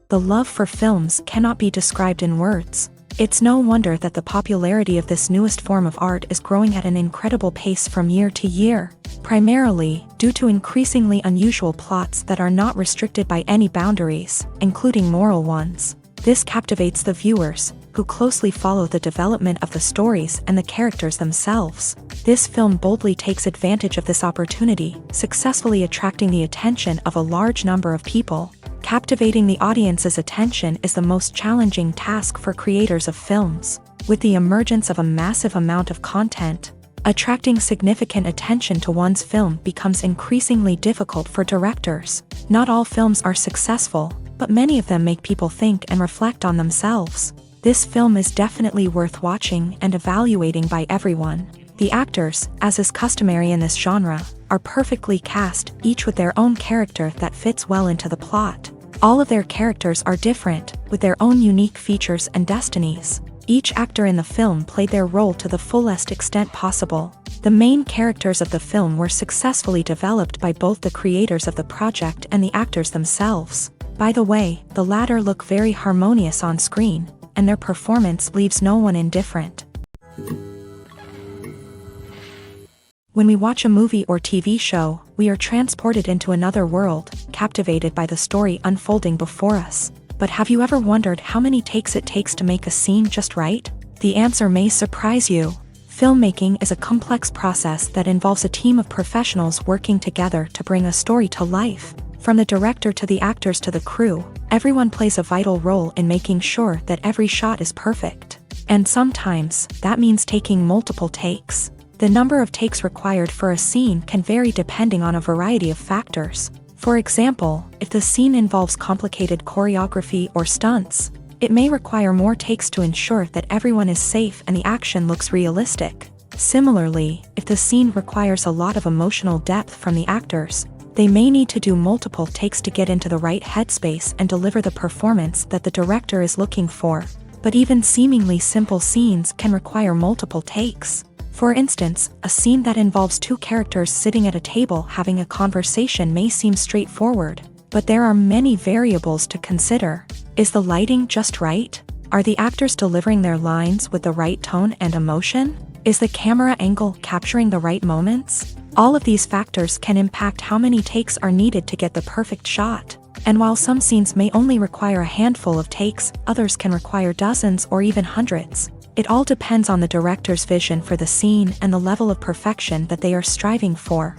The love for films cannot be described in words. It's no wonder that the popularity of this newest form of art is growing at an incredible pace from year to year, primarily due to increasingly unusual plots that are not restricted by any boundaries, including moral ones. This captivates the viewers, who closely follow the development of the stories and the characters themselves. This film boldly takes advantage of this opportunity, successfully attracting the attention of a large number of people. Captivating the audience's attention is the most challenging task for creators of films. With the emergence of a massive amount of content, attracting significant attention to one's film becomes increasingly difficult for directors. Not all films are successful, but many of them make people think and reflect on themselves. This film is definitely worth watching and evaluating by everyone. The actors, as is customary in this genre, are perfectly cast, each with their own character that fits well into the plot. All of their characters are different, with their own unique features and destinies. Each actor in the film played their role to the fullest extent possible. The main characters of the film were successfully developed by both the creators of the project and the actors themselves. By the way, the latter look very harmonious on screen, and their performance leaves no one indifferent. When we watch a movie or TV show, we are transported into another world, captivated by the story unfolding before us. But have you ever wondered how many takes it takes to make a scene just right? The answer may surprise you. Filmmaking is a complex process that involves a team of professionals working together to bring a story to life. From the director to the actors to the crew, everyone plays a vital role in making sure that every shot is perfect. And sometimes, that means taking multiple takes. The number of takes required for a scene can vary depending on a variety of factors. For example, if the scene involves complicated choreography or stunts, it may require more takes to ensure that everyone is safe and the action looks realistic. Similarly, if the scene requires a lot of emotional depth from the actors, they may need to do multiple takes to get into the right headspace and deliver the performance that the director is looking for. But even seemingly simple scenes can require multiple takes. For instance, a scene that involves two characters sitting at a table having a conversation may seem straightforward, but there are many variables to consider. Is the lighting just right? Are the actors delivering their lines with the right tone and emotion? Is the camera angle capturing the right moments? All of these factors can impact how many takes are needed to get the perfect shot. And while some scenes may only require a handful of takes, others can require dozens or even hundreds. It all depends on the director's vision for the scene and the level of perfection that they are striving for.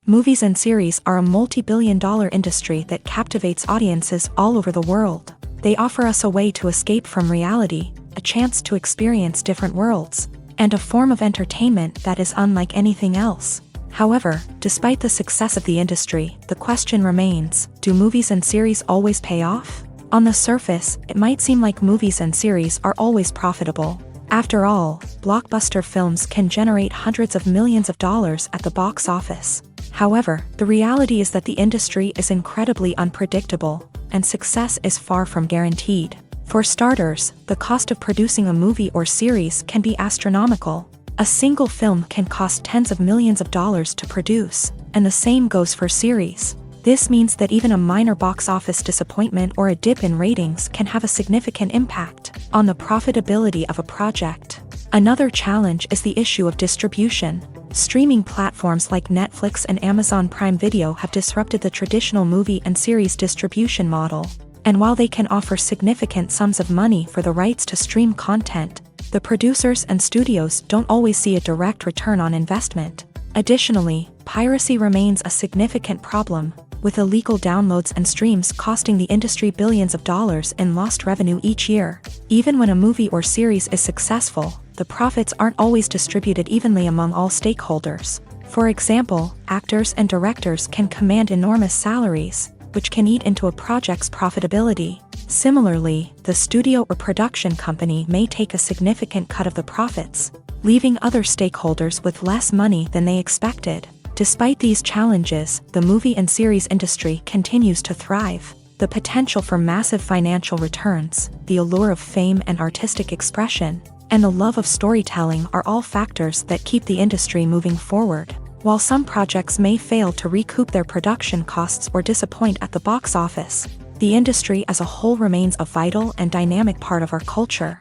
Movies and series are a multi-billion-dollar industry that captivates audiences all over the world. They offer us a way to escape from reality, a chance to experience different worlds, and a form of entertainment that is unlike anything else. However, despite the success of the industry, the question remains, do movies and series always pay off? On the surface, it might seem like movies and series are always profitable. After all, blockbuster films can generate hundreds of millions of dollars at the box office. However, the reality is that the industry is incredibly unpredictable, and success is far from guaranteed. For starters, the cost of producing a movie or series can be astronomical. A single film can cost tens of millions of dollars to produce, and the same goes for series. This means that even a minor box office disappointment or a dip in ratings can have a significant impact on the profitability of a project. Another challenge is the issue of distribution. Streaming platforms like Netflix and Amazon Prime Video have disrupted the traditional movie and series distribution model. And while they can offer significant sums of money for the rights to stream content, the producers and studios don't always see a direct return on investment. Additionally, piracy remains a significant problem, with illegal downloads and streams costing the industry billions of dollars in lost revenue each year. Even when a movie or series is successful, the profits aren't always distributed evenly among all stakeholders. For example, actors and directors can command enormous salaries, which can eat into a project's profitability. Similarly, the studio or production company may take a significant cut of the profits, leaving other stakeholders with less money than they expected. Despite these challenges, the movie and series industry continues to thrive. The potential for massive financial returns, the allure of fame and artistic expression, and the love of storytelling are all factors that keep the industry moving forward. While some projects may fail to recoup their production costs or disappoint at the box office, the industry as a whole remains a vital and dynamic part of our culture.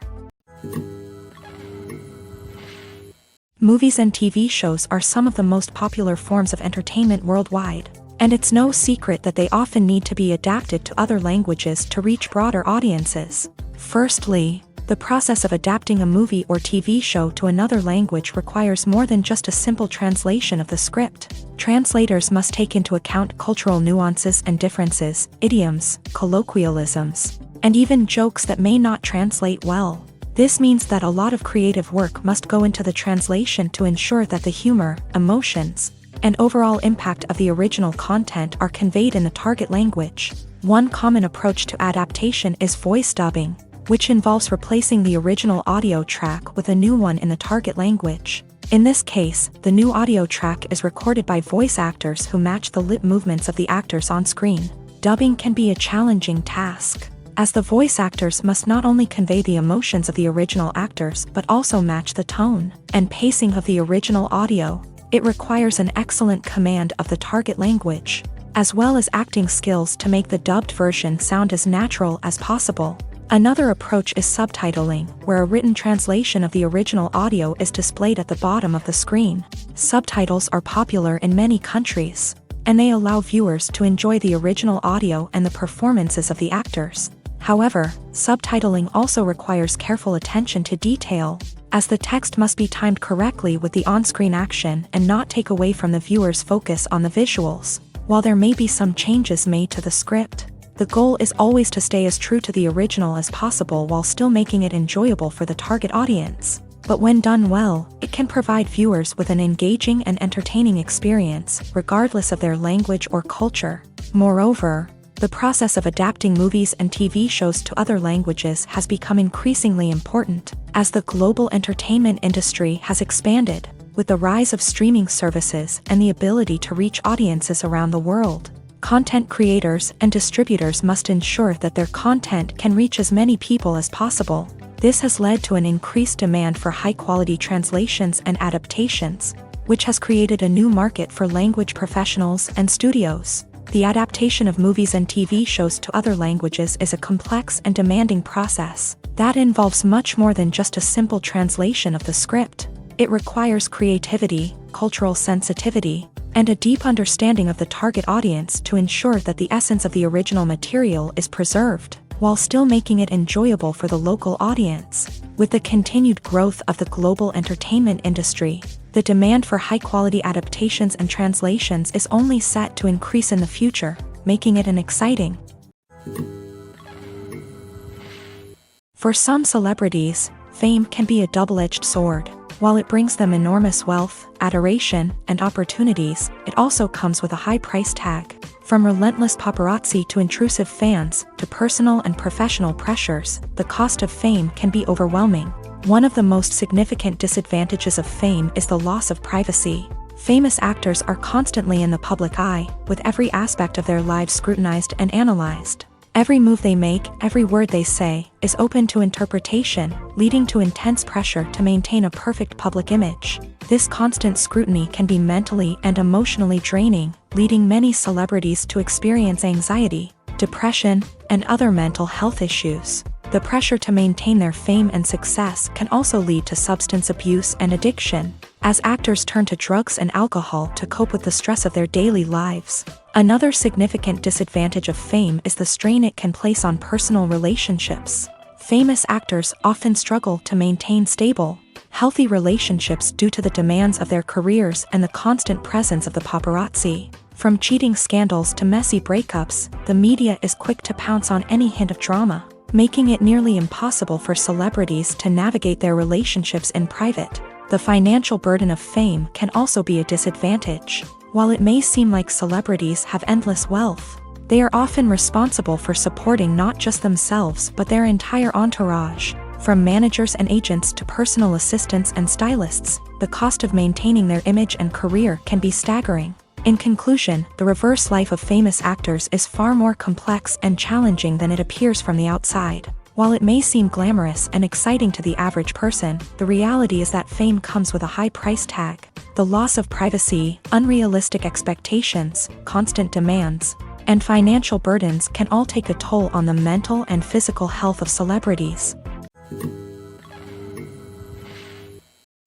Movies and TV shows are some of the most popular forms of entertainment worldwide, and it's no secret that they often need to be adapted to other languages to reach broader audiences. Firstly, the process of adapting a movie or TV show to another language requires more than just a simple translation of the script. Translators must take into account cultural nuances and differences, idioms, colloquialisms, and even jokes that may not translate well. This means that a lot of creative work must go into the translation to ensure that the humor, emotions, and overall impact of the original content are conveyed in the target language. One common approach to adaptation is voice dubbing, which involves replacing the original audio track with a new one in the target language. In this case, the new audio track is recorded by voice actors who match the lip movements of the actors on screen. Dubbing can be a challenging task, as the voice actors must not only convey the emotions of the original actors but also match the tone and pacing of the original audio. It requires an excellent command of the target language, as well as acting skills to make the dubbed version sound as natural as possible. Another approach is subtitling, where a written translation of the original audio is displayed at the bottom of the screen. Subtitles are popular in many countries, and they allow viewers to enjoy the original audio and the performances of the actors. However, subtitling also requires careful attention to detail, as the text must be timed correctly with the on-screen action and not take away from the viewer's focus on the visuals. While there may be some changes made to the script, the goal is always to stay as true to the original as possible while still making it enjoyable for the target audience. But when done well, it can provide viewers with an engaging and entertaining experience, regardless of their language or culture. Moreover, the process of adapting movies and TV shows to other languages has become increasingly important, as the global entertainment industry has expanded, with the rise of streaming services and the ability to reach audiences around the world. Content creators and distributors must ensure that their content can reach as many people as possible. This has led to an increased demand for high-quality translations and adaptations, which has created a new market for language professionals and studios. The adaptation of movies and TV shows to other languages is a complex and demanding process that involves much more than just a simple translation of the script. It requires creativity, cultural sensitivity, and a deep understanding of the target audience to ensure that the essence of the original material is preserved, while still making it enjoyable for the local audience. With the continued growth of the global entertainment industry, the demand for high-quality adaptations and translations is only set to increase in the future, making it an exciting. For some celebrities, fame can be a double-edged sword. While it brings them enormous wealth, adoration, and opportunities, it also comes with a high price tag. From relentless paparazzi to intrusive fans, to personal and professional pressures, the cost of fame can be overwhelming. One of the most significant disadvantages of fame is the loss of privacy. Famous actors are constantly in the public eye, with every aspect of their lives scrutinized and analyzed. Every move they make, every word they say, is open to interpretation, leading to intense pressure to maintain a perfect public image. This constant scrutiny can be mentally and emotionally draining, leading many celebrities to experience anxiety, depression, and other mental health issues. The pressure to maintain their fame and success can also lead to substance abuse and addiction, as actors turn to drugs and alcohol to cope with the stress of their daily lives. Another significant disadvantage of fame is the strain it can place on personal relationships. Famous actors often struggle to maintain stable, healthy relationships due to the demands of their careers and the constant presence of the paparazzi. From cheating scandals to messy breakups, the media is quick to pounce on any hint of drama, making it nearly impossible for celebrities to navigate their relationships in private. The financial burden of fame can also be a disadvantage. While it may seem like celebrities have endless wealth, they are often responsible for supporting not just themselves but their entire entourage. From managers and agents to personal assistants and stylists, the cost of maintaining their image and career can be staggering. In conclusion, the reverse life of famous actors is far more complex and challenging than it appears from the outside. While it may seem glamorous and exciting to the average person, the reality is that fame comes with a high price tag. The loss of privacy, unrealistic expectations, constant demands, and financial burdens can all take a toll on the mental and physical health of celebrities.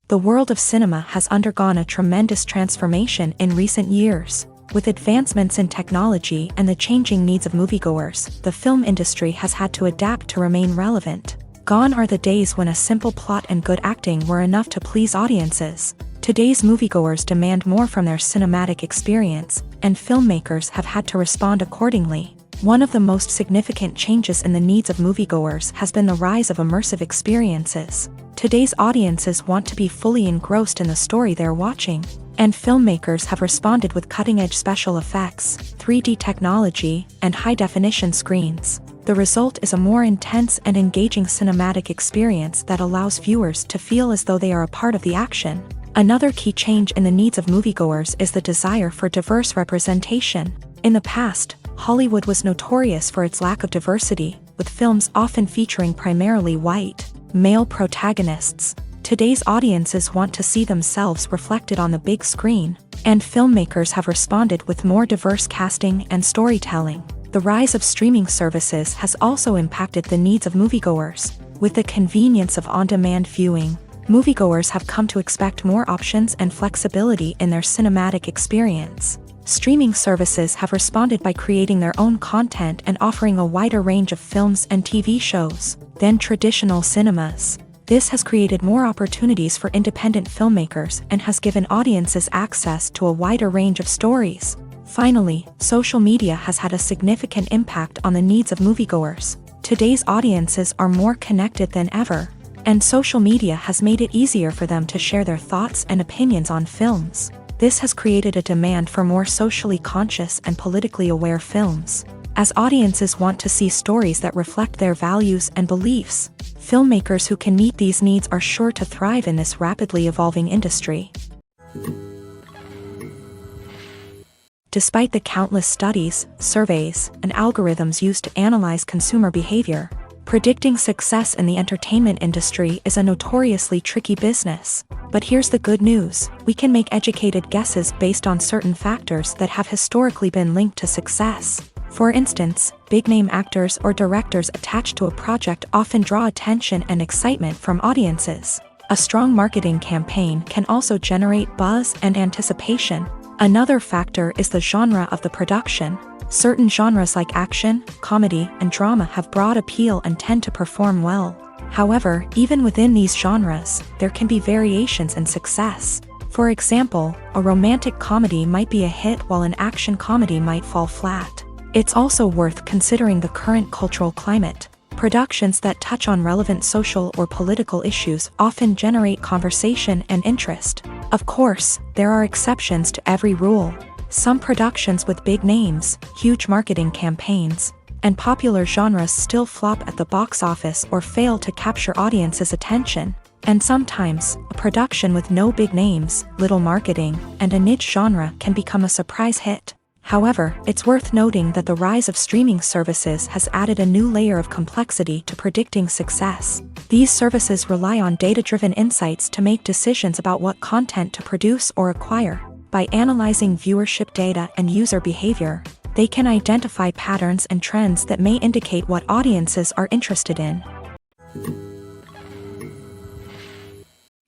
The world of cinema has undergone a tremendous transformation in recent years. With advancements in technology and the changing needs of moviegoers, the film industry has had to adapt to remain relevant. Gone are the days when a simple plot and good acting were enough to please audiences. Today's moviegoers demand more from their cinematic experience, and filmmakers have had to respond accordingly. One of the most significant changes in the needs of moviegoers has been the rise of immersive experiences. Today's audiences want to be fully engrossed in the story they're watching, and filmmakers have responded with cutting-edge special effects, 3D technology, and high-definition screens. The result is a more intense and engaging cinematic experience that allows viewers to feel as though they are a part of the action. Another key change in the needs of moviegoers is the desire for diverse representation. In the past, Hollywood was notorious for its lack of diversity, with films often featuring primarily white, male protagonists. Today's audiences want to see themselves reflected on the big screen, and filmmakers have responded with more diverse casting and storytelling. The rise of streaming services has also impacted the needs of moviegoers. With the convenience of on-demand viewing, moviegoers have come to expect more options and flexibility in their cinematic experience. Streaming services have responded by creating their own content and offering a wider range of films and TV shows than traditional cinemas. This has created more opportunities for independent filmmakers and has given audiences access to a wider range of stories. Finally, social media has had a significant impact on the needs of moviegoers. Today's audiences are more connected than ever, and social media has made it easier for them to share their thoughts and opinions on films. This has created a demand for more socially conscious and politically aware films. As audiences want to see stories that reflect their values and beliefs, filmmakers who can meet these needs are sure to thrive in this rapidly evolving industry. Despite the countless studies, surveys, and algorithms used to analyze consumer behavior, predicting success in the entertainment industry is a notoriously tricky business. But here's the good news: we can make educated guesses based on certain factors that have historically been linked to success. For instance, big-name actors or directors attached to a project often draw attention and excitement from audiences. A strong marketing campaign can also generate buzz and anticipation. Another factor is the genre of the production. Certain genres like action, comedy, and drama have broad appeal and tend to perform well. However, even within these genres, there can be variations in success. For example, a romantic comedy might be a hit while an action comedy might fall flat. It's also worth considering the current cultural climate. Productions that touch on relevant social or political issues often generate conversation and interest. Of course, there are exceptions to every rule. Some productions with big names, huge marketing campaigns, and popular genres still flop at the box office or fail to capture audiences' attention. And sometimes, a production with no big names, little marketing, and a niche genre can become a surprise hit. However, it's worth noting that the rise of streaming services has added a new layer of complexity to predicting success. These services rely on data-driven insights to make decisions about what content to produce or acquire. By analyzing viewership data and user behavior, they can identify patterns and trends that may indicate what audiences are interested in.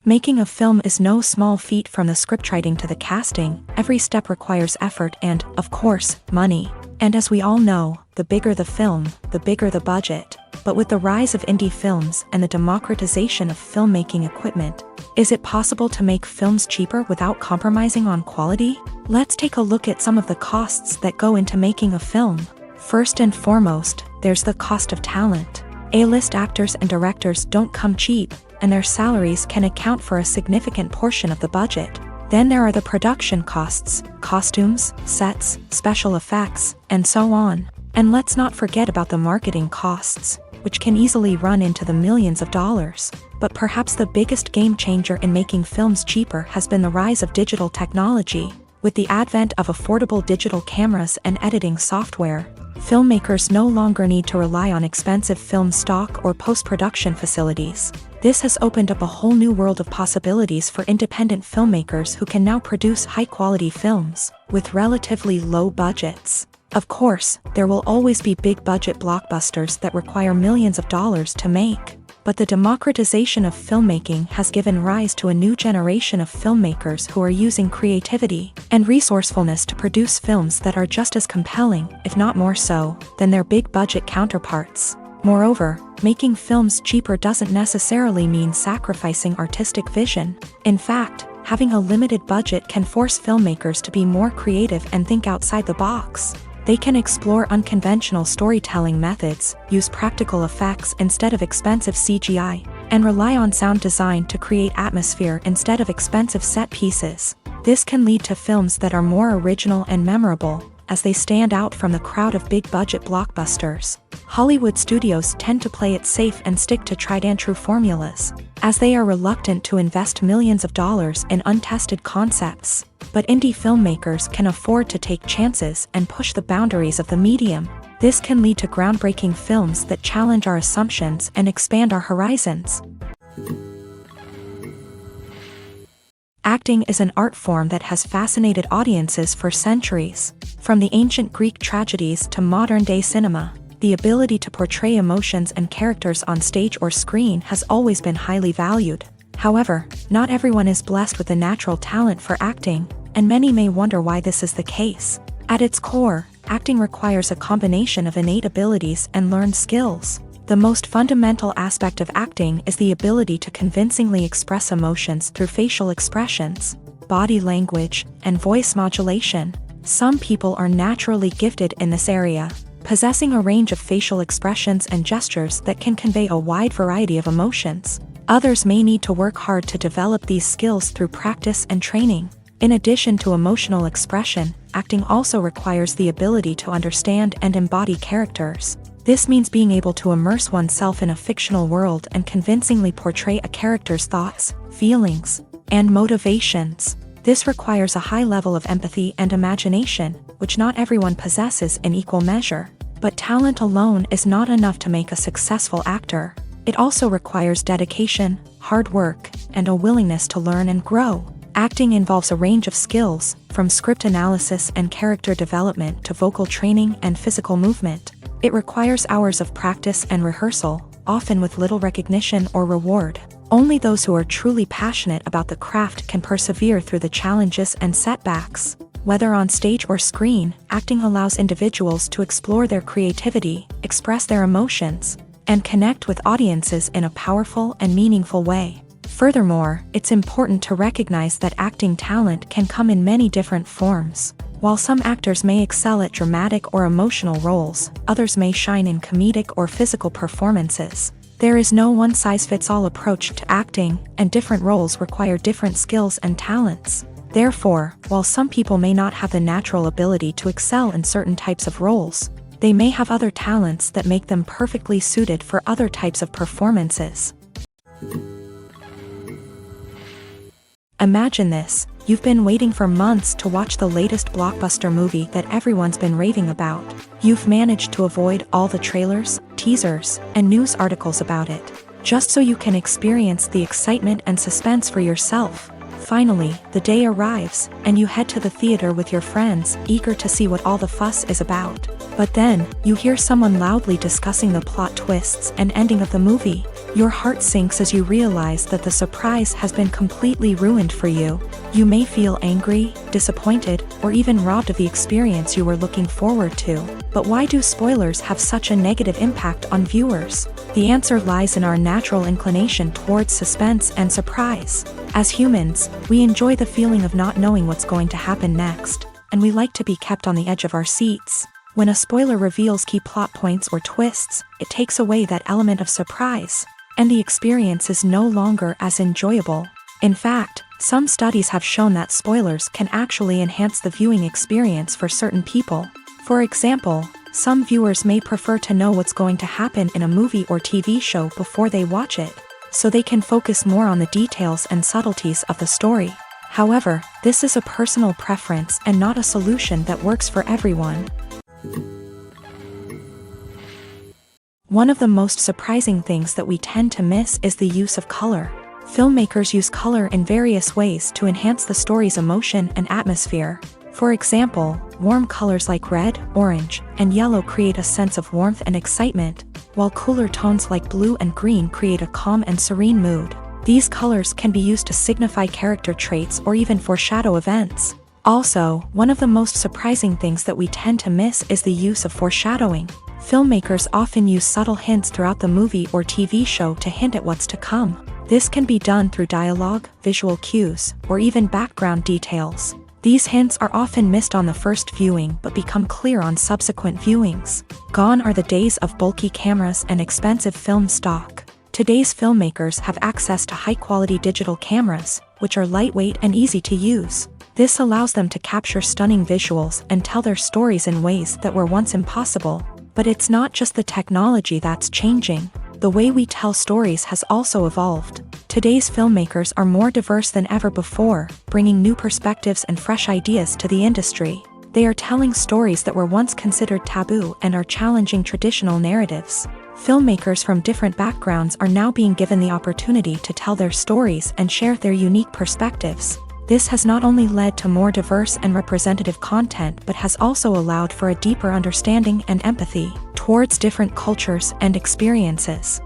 Making a film is no small feat. From the scriptwriting to the casting, every step requires effort and, of course, money. And as we all know, the bigger the film, the bigger the budget. But with the rise of indie films and the democratization of filmmaking equipment, is it possible to make films cheaper without compromising on quality? Let's take a look at some of the costs that go into making a film. First and foremost, there's the cost of talent. A-list actors and directors don't come cheap, and their salaries can account for a significant portion of the budget. Then there are the production costs, costumes, sets, special effects, and so on. And let's not forget about the marketing costs, which can easily run into the millions of dollars. But perhaps the biggest game changer in making films cheaper has been the rise of digital technology. With the advent of affordable digital cameras and editing software, Filmmakers no longer need to rely on expensive film stock or post-production facilities. This has opened up a whole new world of possibilities for independent filmmakers who can now produce high-quality films with relatively low budgets. Of course, there will always be big-budget blockbusters that require millions of dollars to make. But the democratization of filmmaking has given rise to a new generation of filmmakers who are using creativity and resourcefulness to produce films that are just as compelling, if not more so, than their big-budget counterparts. Moreover, making films cheaper doesn't necessarily mean sacrificing artistic vision. In fact, having a limited budget can force filmmakers to be more creative and think outside the box. They can explore unconventional storytelling methods, use practical effects instead of expensive CGI, and rely on sound design to create atmosphere instead of expensive set pieces. This can lead to films that are more original and memorable, as they stand out from the crowd of big-budget blockbusters. Hollywood studios tend to play it safe and stick to tried-and-true formulas, as they are reluctant to invest millions of dollars in untested concepts. But indie filmmakers can afford to take chances and push the boundaries of the medium. This can lead to groundbreaking films that challenge our assumptions and expand our horizons. Acting is an art form that has fascinated audiences for centuries. From the ancient Greek tragedies to modern-day cinema, the ability to portray emotions and characters on stage or screen has always been highly valued. However, not everyone is blessed with a natural talent for acting, and many may wonder why this is the case. At its core, acting requires a combination of innate abilities and learned skills. The most fundamental aspect of acting is the ability to convincingly express emotions through facial expressions, body language, and voice modulation. Some people are naturally gifted in this area, possessing a range of facial expressions and gestures that can convey a wide variety of emotions. Others may need to work hard to develop these skills through practice and training. In addition to emotional expression, acting also requires the ability to understand and embody characters. This means being able to immerse oneself in a fictional world and convincingly portray a character's thoughts, feelings, and motivations. This requires a high level of empathy and imagination, which not everyone possesses in equal measure. But talent alone is not enough to make a successful actor. It also requires dedication, hard work, and a willingness to learn and grow. Acting involves a range of skills, from script analysis and character development to vocal training and physical movement. It requires hours of practice and rehearsal, often with little recognition or reward. Only those who are truly passionate about the craft can persevere through the challenges and setbacks. Whether on stage or screen, acting allows individuals to explore their creativity, express their emotions, and connect with audiences in a powerful and meaningful way. Furthermore, it's important to recognize that acting talent can come in many different forms. While some actors may excel at dramatic or emotional roles, others may shine in comedic or physical performances. There is no one-size-fits-all approach to acting, and different roles require different skills and talents. Therefore, while some people may not have the natural ability to excel in certain types of roles, they may have other talents that make them perfectly suited for other types of performances. Imagine this: you've been waiting for months to watch the latest blockbuster movie that everyone's been raving about. You've managed to avoid all the trailers, teasers, and news articles about it, just so you can experience the excitement and suspense for yourself. Finally, the day arrives, and you head to the theater with your friends, eager to see what all the fuss is about. But then, you hear someone loudly discussing the plot twists and ending of the movie. Your heart sinks as you realize that the surprise has been completely ruined for you. You may feel angry, disappointed, or even robbed of the experience you were looking forward to. But why do spoilers have such a negative impact on viewers? The answer lies in our natural inclination towards suspense and surprise. As humans, we enjoy the feeling of not knowing what's going to happen next, and we like to be kept on the edge of our seats. When a spoiler reveals key plot points or twists, it takes away that element of surprise, and the experience is no longer as enjoyable. In fact, some studies have shown that spoilers can actually enhance the viewing experience for certain people. For example, some viewers may prefer to know what's going to happen in a movie or TV show before they watch it, so they can focus more on the details and subtleties of the story. However, this is a personal preference and not a solution that works for everyone. One of the most surprising things that we tend to miss is the use of color. Filmmakers use color in various ways to enhance the story's emotion and atmosphere. For example, warm colors like red, orange, and yellow create a sense of warmth and excitement, while cooler tones like blue and green create a calm and serene mood. These colors can be used to signify character traits or even foreshadow events. Also, one of the most surprising things that we tend to miss is the use of foreshadowing. Filmmakers often use subtle hints throughout the movie or TV show to hint at what's to come. This can be done through dialogue, visual cues, or even background details. These hints are often missed on the first viewing but become clear on subsequent viewings. Gone are the days of bulky cameras and expensive film stock. Today's filmmakers have access to high-quality digital cameras, which are lightweight and easy to use. This allows them to capture stunning visuals and tell their stories in ways that were once impossible. But it's not just the technology that's changing. The way we tell stories has also evolved. Today's filmmakers are more diverse than ever before, bringing new perspectives and fresh ideas to the industry. They are telling stories that were once considered taboo and are challenging traditional narratives. Filmmakers from different backgrounds are now being given the opportunity to tell their stories and share their unique perspectives. This has not only led to more diverse and representative content but has also allowed for a deeper understanding and empathy towards different cultures and experiences.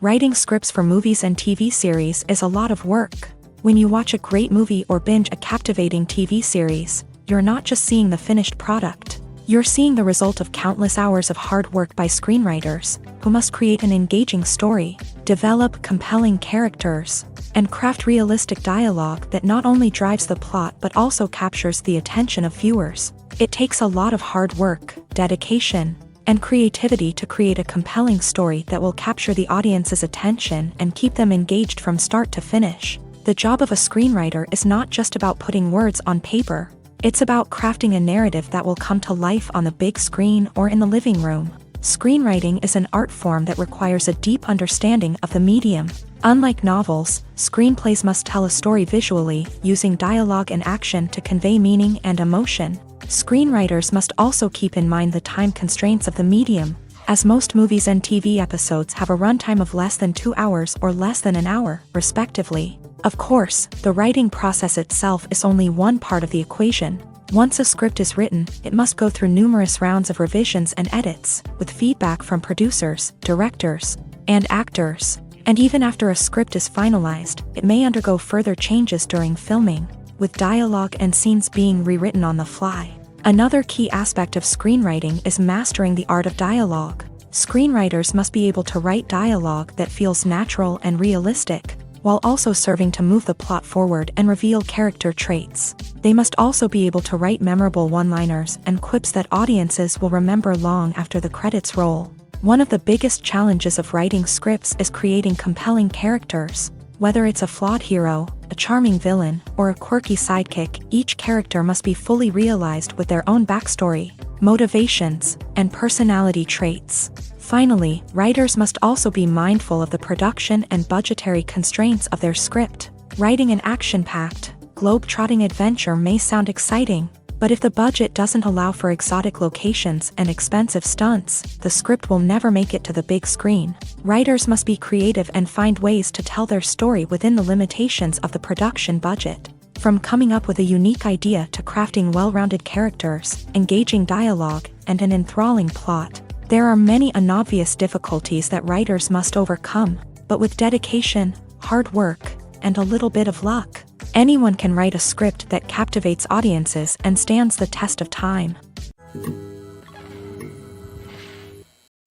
Writing scripts for movies and TV series is a lot of work. When you watch a great movie or binge a captivating TV series, you're not just seeing the finished product. You're seeing the result of countless hours of hard work by screenwriters, who must create an engaging story, develop compelling characters, and craft realistic dialogue that not only drives the plot but also captures the attention of viewers. It takes a lot of hard work, dedication, and creativity to create a compelling story that will capture the audience's attention and keep them engaged from start to finish. The job of a screenwriter is not just about putting words on paper. It's about crafting a narrative that will come to life on the big screen or in the living room. Screenwriting is an art form that requires a deep understanding of the medium. Unlike novels, screenplays must tell a story visually, using dialogue and action to convey meaning and emotion. Screenwriters must also keep in mind the time constraints of the medium, as most movies and TV episodes have a runtime of less than 2 hours or less than an hour, respectively. Of course, the writing process itself is only one part of the equation. Once a script is written, it must go through numerous rounds of revisions and edits, with feedback from producers, directors, and actors. And even after a script is finalized, it may undergo further changes during filming, with dialogue and scenes being rewritten on the fly. Another key aspect of screenwriting is mastering the art of dialogue. Screenwriters must be able to write dialogue that feels natural and realistic, while also serving to move the plot forward and reveal character traits. They must also be able to write memorable one-liners and quips that audiences will remember long after the credits roll. One of the biggest challenges of writing scripts is creating compelling characters. Whether it's a flawed hero, a charming villain, or a quirky sidekick, each character must be fully realized with their own backstory, motivations, and personality traits. Finally, writers must also be mindful of the production and budgetary constraints of their script. Writing an action-packed, globe-trotting adventure may sound exciting, but if the budget doesn't allow for exotic locations and expensive stunts, the script will never make it to the big screen. Writers must be creative and find ways to tell their story within the limitations of the production budget. From coming up with a unique idea to crafting well-rounded characters, engaging dialogue, and an enthralling plot, there are many unobvious difficulties that writers must overcome, but with dedication, hard work, and a little bit of luck, anyone can write a script that captivates audiences and stands the test of time.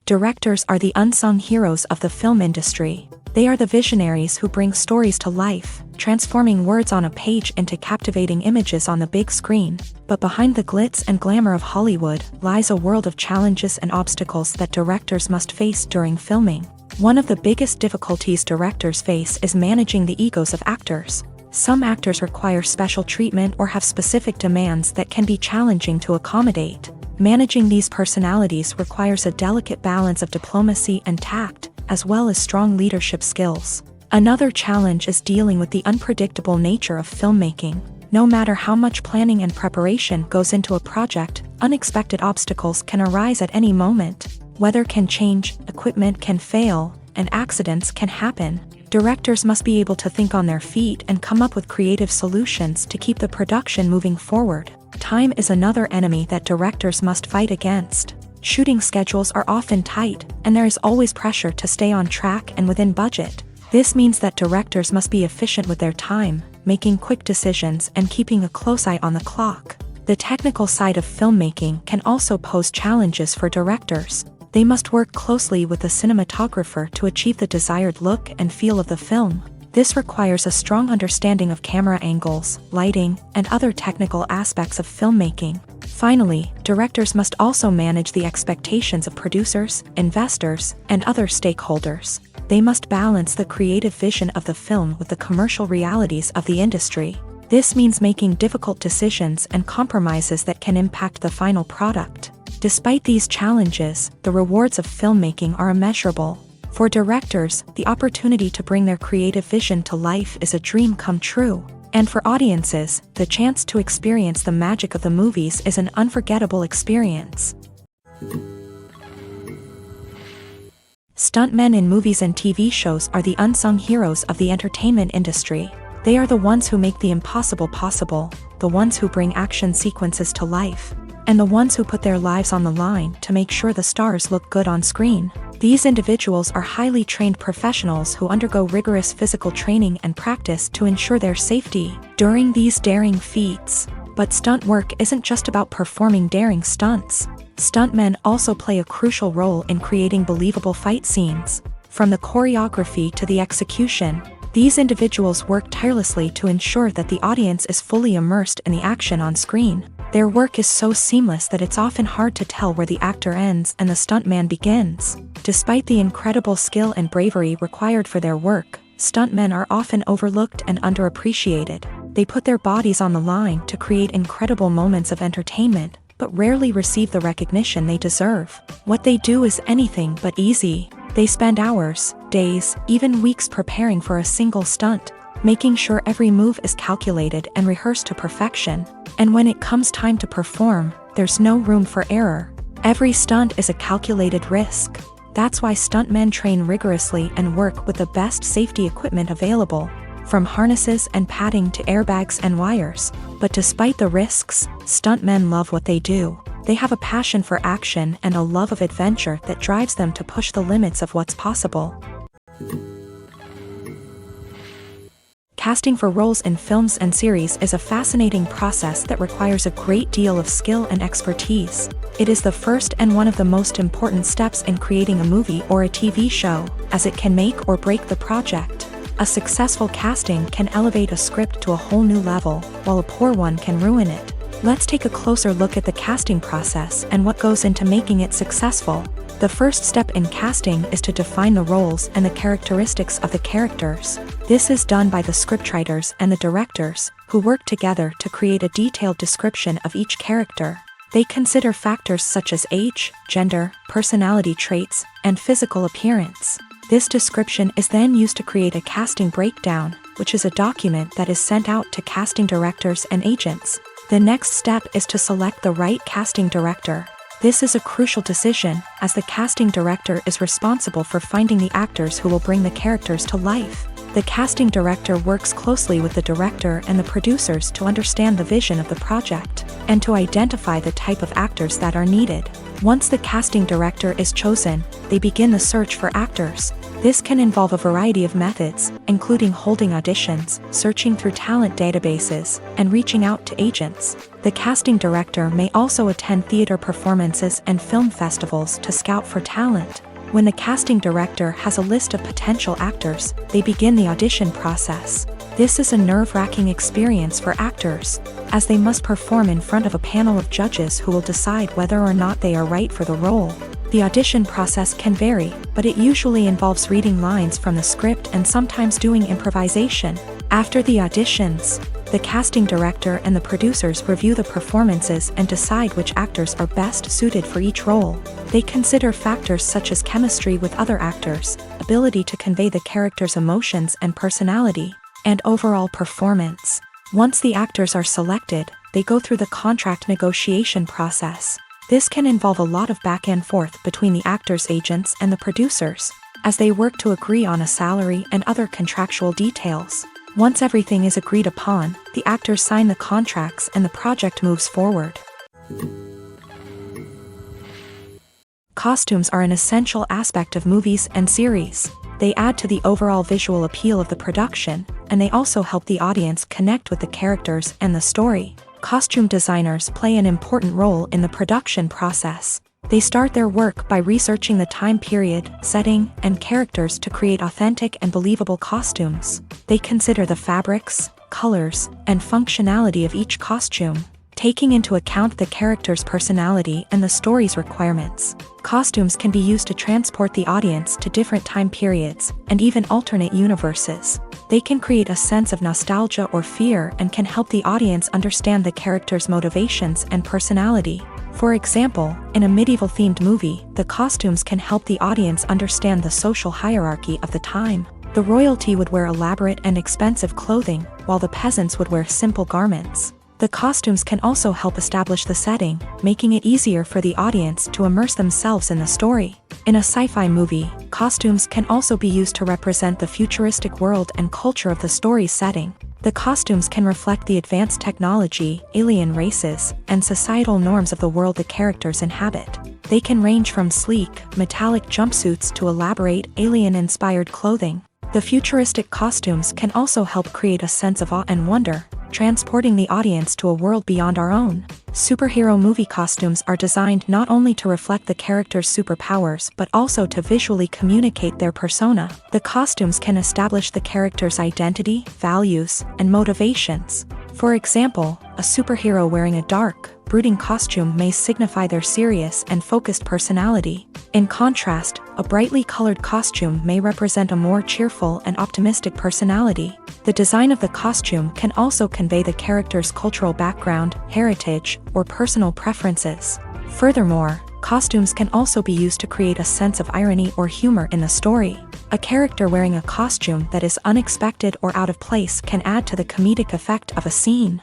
Directors are the unsung heroes of the film industry. They are the visionaries who bring stories to life, transforming words on a page into captivating images on the big screen. But behind the glitz and glamour of Hollywood lies a world of challenges and obstacles that directors must face during filming. One of the biggest difficulties directors face is managing the egos of actors. Some actors require special treatment or have specific demands that can be challenging to accommodate. Managing these personalities requires a delicate balance of diplomacy and tact, as well as strong leadership skills. Another challenge is dealing with the unpredictable nature of filmmaking. No matter how much planning and preparation goes into a project, unexpected obstacles can arise at any moment. Weather can change, equipment can fail, and accidents can happen. Directors must be able to think on their feet and come up with creative solutions to keep the production moving forward. Time is another enemy that directors must fight against. Shooting schedules are often tight, and there is always pressure to stay on track and within budget. This means that directors must be efficient with their time, making quick decisions and keeping a close eye on the clock. The technical side of filmmaking can also pose challenges for directors. They must work closely with the cinematographer to achieve the desired look and feel of the film. This requires a strong understanding of camera angles, lighting, and other technical aspects of filmmaking. Finally, directors must also manage the expectations of producers, investors, and other stakeholders. They must balance the creative vision of the film with the commercial realities of the industry. This means making difficult decisions and compromises that can impact the final product. Despite these challenges, the rewards of filmmaking are immeasurable. For directors, the opportunity to bring their creative vision to life is a dream come true. And for audiences, the chance to experience the magic of the movies is an unforgettable experience. Stuntmen in movies and TV shows are the unsung heroes of the entertainment industry. They are the ones who make the impossible possible, the ones who bring action sequences to life, and the ones who put their lives on the line to make sure the stars look good on screen. These individuals are highly trained professionals who undergo rigorous physical training and practice to ensure their safety during these daring feats. But stunt work isn't just about performing daring stunts. Stuntmen also play a crucial role in creating believable fight scenes. From the choreography to the execution, these individuals work tirelessly to ensure that the audience is fully immersed in the action on screen. Their work is so seamless that it's often hard to tell where the actor ends and the stuntman begins. Despite the incredible skill and bravery required for their work, stuntmen are often overlooked and underappreciated. They put their bodies on the line to create incredible moments of entertainment, but rarely receive the recognition they deserve. What they do is anything but easy. They spend hours, days, even weeks preparing for a single stunt, making sure every move is calculated and rehearsed to perfection. And when it comes time to perform, there's no room for error. Every stunt is a calculated risk. That's why stuntmen train rigorously and work with the best safety equipment available, from harnesses and padding to airbags and wires. But despite the risks, stuntmen love what they do. They have a passion for action and a love of adventure that drives them to push the limits of what's possible. Casting for roles in films and series is a fascinating process that requires a great deal of skill and expertise. It is the first and one of the most important steps in creating a movie or a TV show, as it can make or break the project. A successful casting can elevate a script to a whole new level, while a poor one can ruin it. Let's take a closer look at the casting process and what goes into making it successful. The first step in casting is to define the roles and the characteristics of the characters. This is done by the scriptwriters and the directors, who work together to create a detailed description of each character. They consider factors such as age, gender, personality traits, and physical appearance. This description is then used to create a casting breakdown, which is a document that is sent out to casting directors and agents. The next step is to select the right casting director. This is a crucial decision, as the casting director is responsible for finding the actors who will bring the characters to life. The casting director works closely with the director and the producers to understand the vision of the project, and to identify the type of actors that are needed. Once the casting director is chosen, they begin the search for actors. This can involve a variety of methods, including holding auditions, searching through talent databases, and reaching out to agents. The casting director may also attend theater performances and film festivals to scout for talent. When the casting director has a list of potential actors, they begin the audition process. This is a nerve-wracking experience for actors, as they must perform in front of a panel of judges who will decide whether or not they are right for the role. The audition process can vary, but it usually involves reading lines from the script and sometimes doing improvisation. After the auditions, the casting director and the producers review the performances and decide which actors are best suited for each role. They consider factors such as chemistry with other actors, ability to convey the character's emotions and personality, and overall performance. Once the actors are selected, they go through the contract negotiation process. This can involve a lot of back and forth between the actors' agents and the producers, as they work to agree on a salary and other contractual details. Once everything is agreed upon, the actors sign the contracts and the project moves forward. Costumes are an essential aspect of movies and series. They add to the overall visual appeal of the production, and they also help the audience connect with the characters and the story. Costume designers play an important role in the production process. They start their work by researching the time period, setting, and characters to create authentic and believable costumes. They consider the fabrics, colors, and functionality of each costume, taking into account the character's personality and the story's requirements. Costumes can be used to transport the audience to different time periods and even alternate universes. They can create a sense of nostalgia or fear and can help the audience understand the character's motivations and personality. For example, in a medieval-themed movie, the costumes can help the audience understand the social hierarchy of the time. The royalty would wear elaborate and expensive clothing, while the peasants would wear simple garments. The costumes can also help establish the setting, making it easier for the audience to immerse themselves in the story. In a sci-fi movie, costumes can also be used to represent the futuristic world and culture of the story's setting. The costumes can reflect the advanced technology, alien races, and societal norms of the world the characters inhabit. They can range from sleek, metallic jumpsuits to elaborate, alien-inspired clothing. The futuristic costumes can also help create a sense of awe and wonder, transporting the audience to a world beyond our own. Superhero movie costumes are designed not only to reflect the character's superpowers but also to visually communicate their persona. The costumes can establish the character's identity, values, and motivations. For example, a superhero wearing a dark, brooding costume may signify their serious and focused personality. In contrast, a brightly colored costume may represent a more cheerful and optimistic personality. The design of the costume can also convey the character's cultural background, heritage, or personal preferences. Furthermore, costumes can also be used to create a sense of irony or humor in the story. A character wearing a costume that is unexpected or out of place can add to the comedic effect of a scene.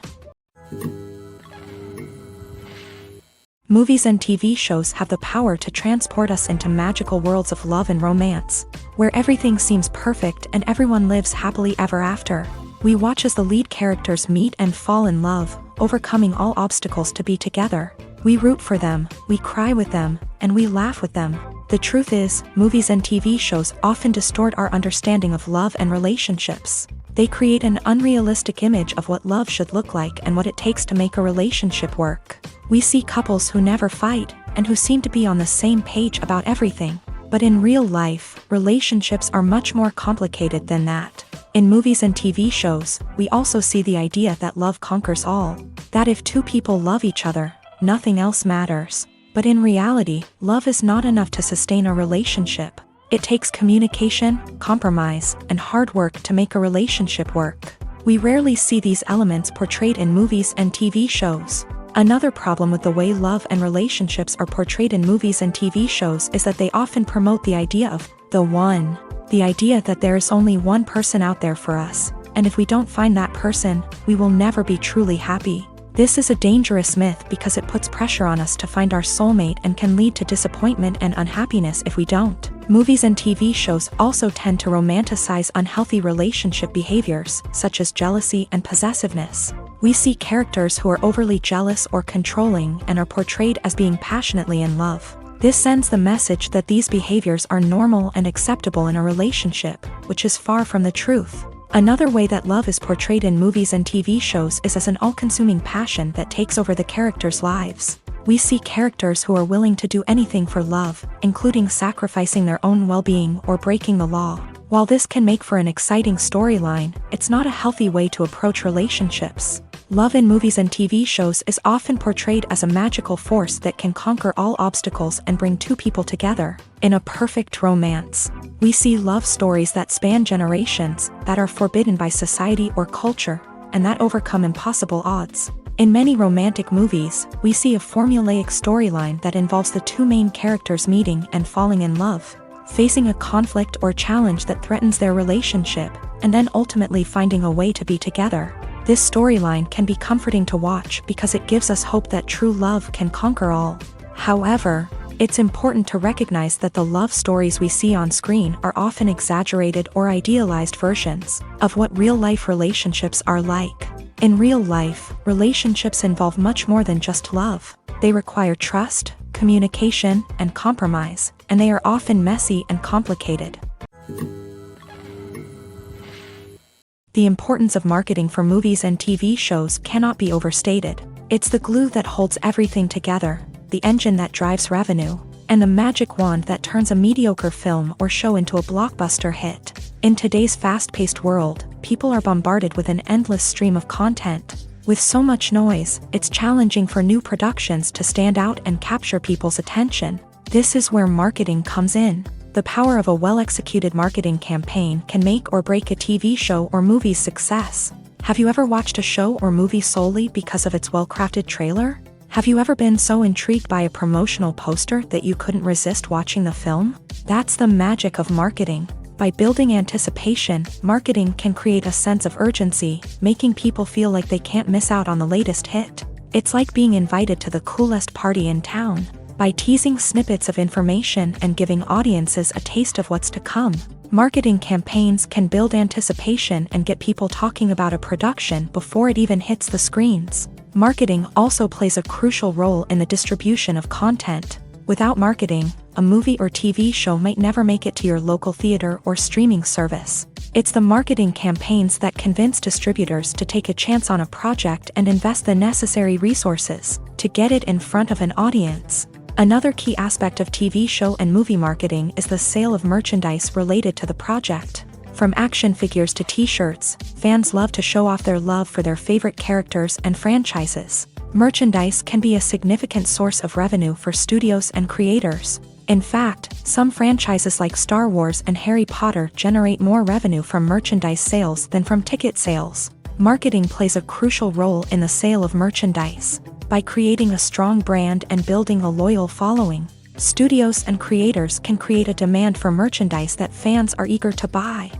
Movies and TV shows have the power to transport us into magical worlds of love and romance, where everything seems perfect and everyone lives happily ever after. We watch as the lead characters meet and fall in love, overcoming all obstacles to be together. We root for them, we cry with them, and we laugh with them. The truth is, movies and TV shows often distort our understanding of love and relationships. They create an unrealistic image of what love should look like and what it takes to make a relationship work. We see couples who never fight, and who seem to be on the same page about everything. But in real life, relationships are much more complicated than that. In movies and TV shows, we also see the idea that love conquers all. That if two people love each other, nothing else matters. But in reality, love is not enough to sustain a relationship. It takes communication, compromise, and hard work to make a relationship work. We rarely see these elements portrayed in movies and TV shows. Another problem with the way love and relationships are portrayed in movies and TV shows is that they often promote the idea of the one. The idea that there is only one person out there for us, and if we don't find that person, we will never be truly happy. This is a dangerous myth because it puts pressure on us to find our soulmate and can lead to disappointment and unhappiness if we don't. Movies and TV shows also tend to romanticize unhealthy relationship behaviors, such as jealousy and possessiveness. We see characters who are overly jealous or controlling and are portrayed as being passionately in love. This sends the message that these behaviors are normal and acceptable in a relationship, which is far from the truth. Another way that love is portrayed in movies and TV shows is as an all-consuming passion that takes over the characters' lives. We see characters who are willing to do anything for love, including sacrificing their own well-being or breaking the law. While this can make for an exciting storyline, it's not a healthy way to approach relationships. Love in movies and TV shows is often portrayed as a magical force that can conquer all obstacles and bring two people together. In a perfect romance, we see love stories that span generations, that are forbidden by society or culture, and that overcome impossible odds. In many romantic movies, we see a formulaic storyline that involves the two main characters meeting and falling in love, facing a conflict or challenge that threatens their relationship, and then ultimately finding a way to be together. This storyline can be comforting to watch because it gives us hope that true love can conquer all. However, it's important to recognize that the love stories we see on screen are often exaggerated or idealized versions of what real-life relationships are like. In real life, relationships involve much more than just love. They require trust, communication, and compromise, and they are often messy and complicated. The importance of marketing for movies and TV shows cannot be overstated. It's the glue that holds everything together, the engine that drives revenue, and the magic wand that turns a mediocre film or show into a blockbuster hit. In today's fast-paced world, people are bombarded with an endless stream of content. With so much noise, it's challenging for new productions to stand out and capture people's attention. This is where marketing comes in. The power of a well-executed marketing campaign can make or break a TV show or movie's success. Have you ever watched a show or movie solely because of its well-crafted trailer? Have you ever been so intrigued by a promotional poster that you couldn't resist watching the film? That's the magic of marketing. By building anticipation, marketing can create a sense of urgency, making people feel like they can't miss out on the latest hit. It's like being invited to the coolest party in town. By teasing snippets of information and giving audiences a taste of what's to come, marketing campaigns can build anticipation and get people talking about a production before it even hits the screens. Marketing also plays a crucial role in the distribution of content. Without marketing, a movie or TV show might never make it to your local theater or streaming service. It's the marketing campaigns that convince distributors to take a chance on a project and invest the necessary resources to get it in front of an audience. Another key aspect of TV show and movie marketing is the sale of merchandise related to the project. From action figures to t-shirts, fans love to show off their love for their favorite characters and franchises. Merchandise can be a significant source of revenue for studios and creators. In fact, some franchises like Star Wars and Harry Potter generate more revenue from merchandise sales than from ticket sales. Marketing plays a crucial role in the sale of merchandise. By creating a strong brand and building a loyal following, studios and creators can create a demand for merchandise that fans are eager to buy.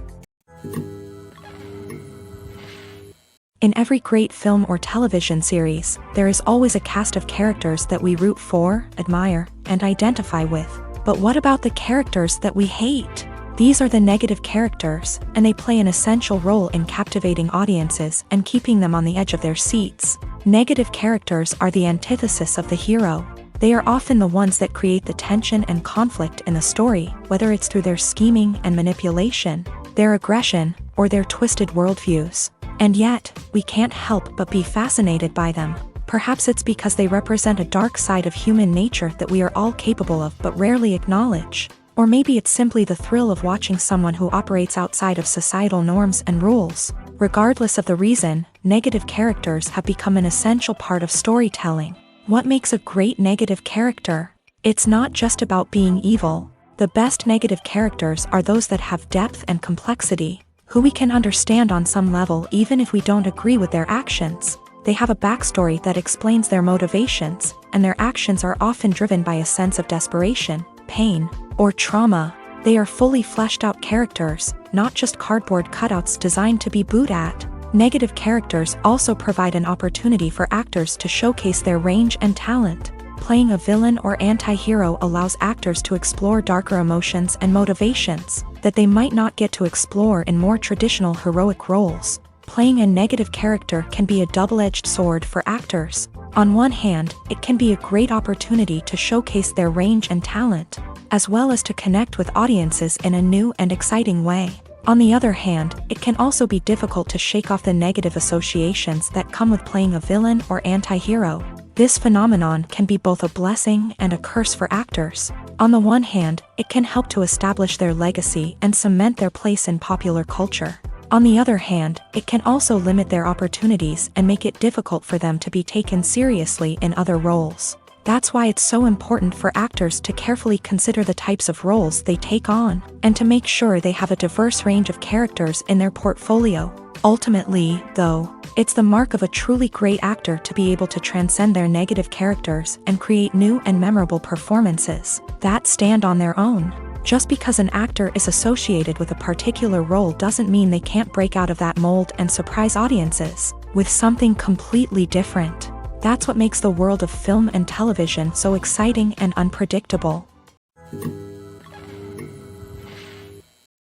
In every great film or television series, there is always a cast of characters that we root for, admire, and identify with. But what about the characters that we hate? These are the negative characters, and they play an essential role in captivating audiences and keeping them on the edge of their seats. Negative characters are the antithesis of the hero. They are often the ones that create the tension and conflict in the story, whether it's through their scheming and manipulation, their aggression, or their twisted worldviews. And yet, we can't help but be fascinated by them. Perhaps it's because they represent a dark side of human nature that we are all capable of but rarely acknowledge. Or maybe it's simply the thrill of watching someone who operates outside of societal norms and rules. Regardless of the reason, negative characters have become an essential part of storytelling. What makes a great negative character? It's not just about being evil. The best negative characters are those that have depth and complexity, who we can understand on some level even if we don't agree with their actions. They have a backstory that explains their motivations, and their actions are often driven by a sense of desperation, pain, or trauma. They are fully fleshed out characters, not just cardboard cutouts designed to be booed at. Negative characters also provide an opportunity for actors to showcase their range and talent. Playing a villain or anti-hero allows actors to explore darker emotions and motivations that they might not get to explore in more traditional heroic roles. Playing a negative character can be a double-edged sword for actors. On one hand, it can be a great opportunity to showcase their range and talent, as well as to connect with audiences in a new and exciting way. On the other hand, it can also be difficult to shake off the negative associations that come with playing a villain or anti-hero. This phenomenon can be both a blessing and a curse for actors. On the one hand, it can help to establish their legacy and cement their place in popular culture. On the other hand, it can also limit their opportunities and make it difficult for them to be taken seriously in other roles. That's why it's so important for actors to carefully consider the types of roles they take on, and to make sure they have a diverse range of characters in their portfolio. Ultimately, though, it's the mark of a truly great actor to be able to transcend their negative characters and create new and memorable performances that stand on their own. Just because an actor is associated with a particular role doesn't mean they can't break out of that mold and surprise audiences. with something completely different. That's what makes the world of film and television so exciting and unpredictable.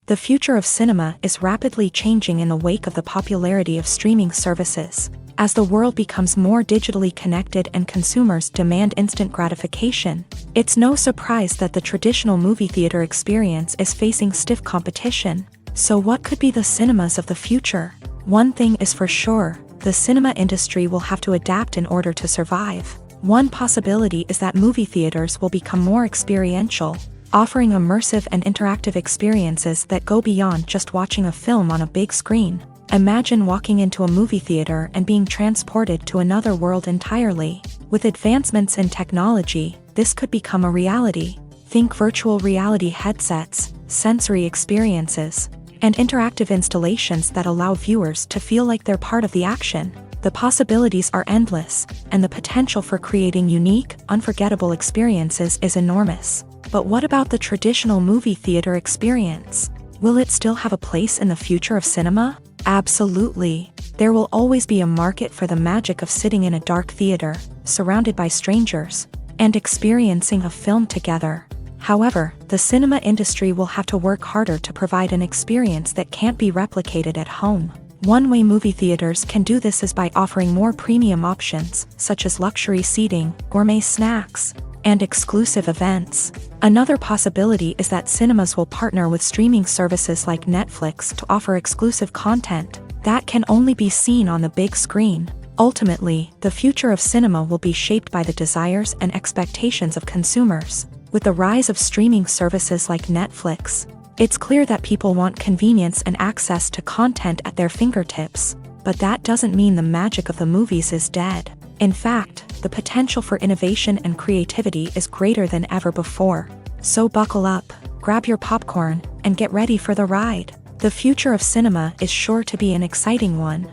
The future of cinema is rapidly changing in the wake of the popularity of streaming services. As the world becomes more digitally connected and consumers demand instant gratification, it's no surprise that the traditional movie theater experience is facing stiff competition. So what could be the cinemas of the future? One thing is for sure, the cinema industry will have to adapt in order to survive. One possibility is that movie theaters will become more experiential, offering immersive and interactive experiences that go beyond just watching a film on a big screen. Imagine walking into a movie theater and being transported to another world entirely. With advancements in technology, this could become a reality. Think virtual reality headsets, sensory experiences, and interactive installations that allow viewers to feel like they're part of the action. The possibilities are endless, and the potential for creating unique, unforgettable experiences is enormous. But what about the traditional movie theater experience? Will it still have a place in the future of cinema? Absolutely. There will always be a market for the magic of sitting in a dark theater, surrounded by strangers, and experiencing a film together. However, the cinema industry will have to work harder to provide an experience that can't be replicated at home. One way movie theaters can do this is by offering more premium options, such as luxury seating, gourmet snacks, and exclusive events. Another possibility is that cinemas will partner with streaming services like Netflix to offer exclusive content that can only be seen on the big screen. Ultimately, the future of cinema will be shaped by the desires and expectations of consumers. With the rise of streaming services like Netflix, it's clear that people want convenience and access to content at their fingertips. But that doesn't mean the magic of the movies is dead. In fact, the potential for innovation and creativity is greater than ever before. So buckle up, grab your popcorn, and get ready for the ride. The future of cinema is sure to be an exciting one.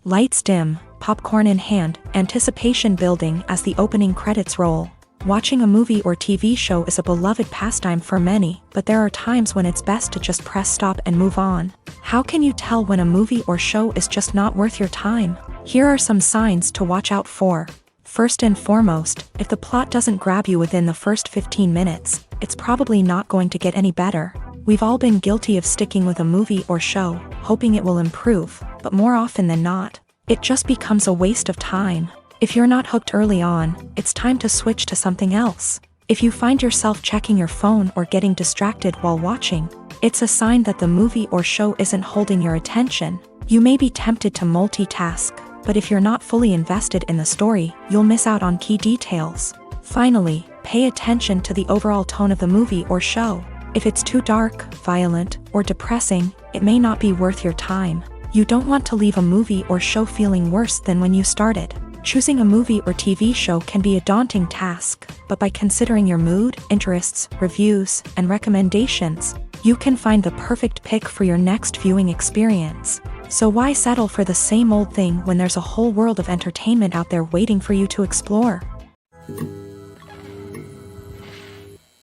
Lights dim, popcorn in hand, anticipation building as the opening credits roll. Watching a movie or TV show is a beloved pastime for many, but there are times when it's best to just press stop and move on. How can you tell when a movie or show is just not worth your time? Here are some signs to watch out for. First and foremost, if the plot doesn't grab you within the first 15 minutes, it's probably not going to get any better. We've all been guilty of sticking with a movie or show, hoping it will improve, but more often than not, it just becomes a waste of time. If you're not hooked early on, it's time to switch to something else. If you find yourself checking your phone or getting distracted while watching, it's a sign that the movie or show isn't holding your attention. You may be tempted to multitask, but if you're not fully invested in the story, you'll miss out on key details. Finally, pay attention to the overall tone of the movie or show. If it's too dark, violent, or depressing, it may not be worth your time. You don't want to leave a movie or show feeling worse than when you started. Choosing a movie or TV show can be a daunting task, but by considering your mood, interests, reviews, and recommendations, you can find the perfect pick for your next viewing experience. So why settle for the same old thing when there's a whole world of entertainment out there waiting for you to explore?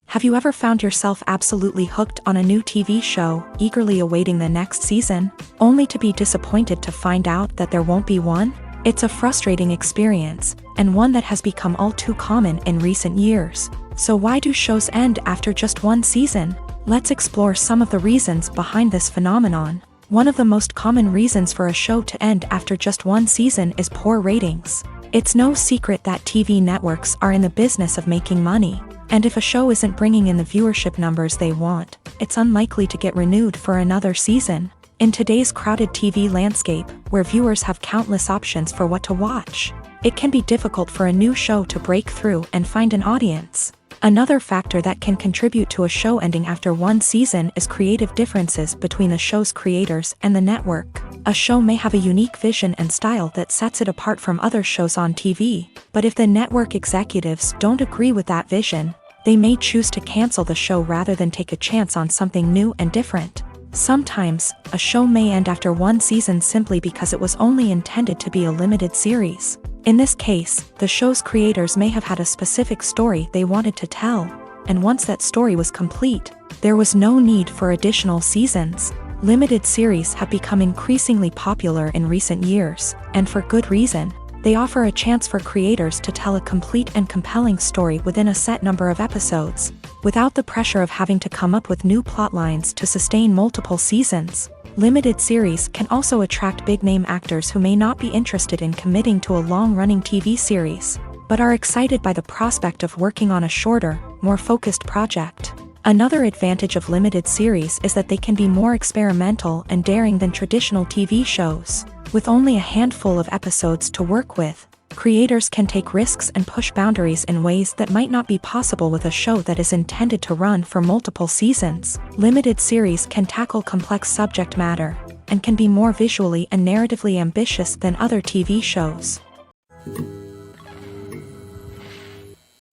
Have you ever found yourself absolutely hooked on a new TV show, eagerly awaiting the next season, only to be disappointed to find out that there won't be one? It's a frustrating experience, and one that has become all too common in recent years. So why do shows end after just one season? Let's explore some of the reasons behind this phenomenon. One of the most common reasons for a show to end after just one season is poor ratings. It's no secret that TV networks are in the business of making money, and if a show isn't bringing in the viewership numbers they want, it's unlikely to get renewed for another season. In today's crowded TV landscape, where viewers have countless options for what to watch, it can be difficult for a new show to break through and find an audience. Another factor that can contribute to a show ending after one season is creative differences between the show's creators and the network. A show may have a unique vision and style that sets it apart from other shows on TV, but if the network executives don't agree with that vision, they may choose to cancel the show rather than take a chance on something new and different. Sometimes, a show may end after one season simply because it was only intended to be a limited series. In this case, the show's creators may have had a specific story they wanted to tell, and once that story was complete, there was no need for additional seasons. Limited series have become increasingly popular in recent years, and for good reason. They offer a chance for creators to tell a complete and compelling story within a set number of episodes, without the pressure of having to come up with new plotlines to sustain multiple seasons. Limited series can also attract big-name actors who may not be interested in committing to a long-running TV series, but are excited by the prospect of working on a shorter, more focused project. Another advantage of limited series is that they can be more experimental and daring than traditional TV shows. With only a handful of episodes to work with, creators can take risks and push boundaries in ways that might not be possible with a show that is intended to run for multiple seasons. Limited series can tackle complex subject matter, and can be more visually and narratively ambitious than other TV shows.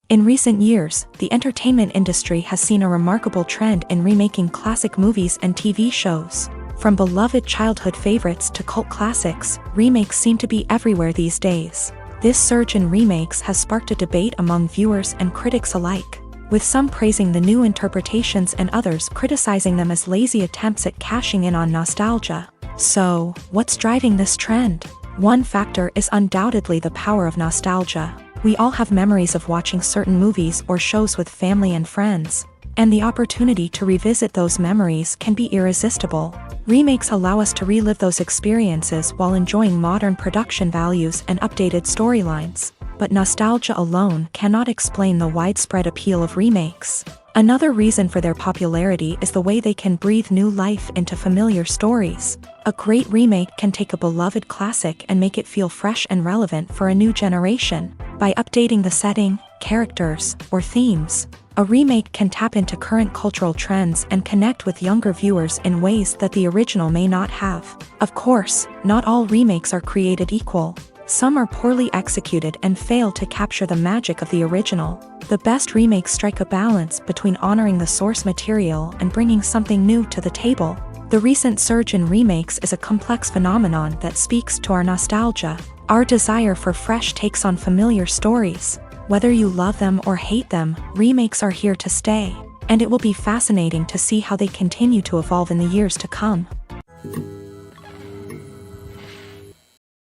In recent years, the entertainment industry has seen a remarkable trend in remaking classic movies and TV shows. From beloved childhood favorites to cult classics, remakes seem to be everywhere these days. This surge in remakes has sparked a debate among viewers and critics alike, with some praising the new interpretations and others criticizing them as lazy attempts at cashing in on nostalgia. So, what's driving this trend? One factor is undoubtedly the power of nostalgia. We all have memories of watching certain movies or shows with family and friends, and the opportunity to revisit those memories can be irresistible. Remakes allow us to relive those experiences while enjoying modern production values and updated storylines, but nostalgia alone cannot explain the widespread appeal of remakes. Another reason for their popularity is the way they can breathe new life into familiar stories. A great remake can take a beloved classic and make it feel fresh and relevant for a new generation. By updating the setting, characters, or themes, a remake can tap into current cultural trends and connect with younger viewers in ways that the original may not have. Of course, not all remakes are created equal. Some are poorly executed and fail to capture the magic of the original. The best remakes strike a balance between honoring the source material and bringing something new to the table. The recent surge in remakes is a complex phenomenon that speaks to our nostalgia, our desire for fresh takes on familiar stories. Whether you love them or hate them, remakes are here to stay, and it will be fascinating to see how they continue to evolve in the years to come.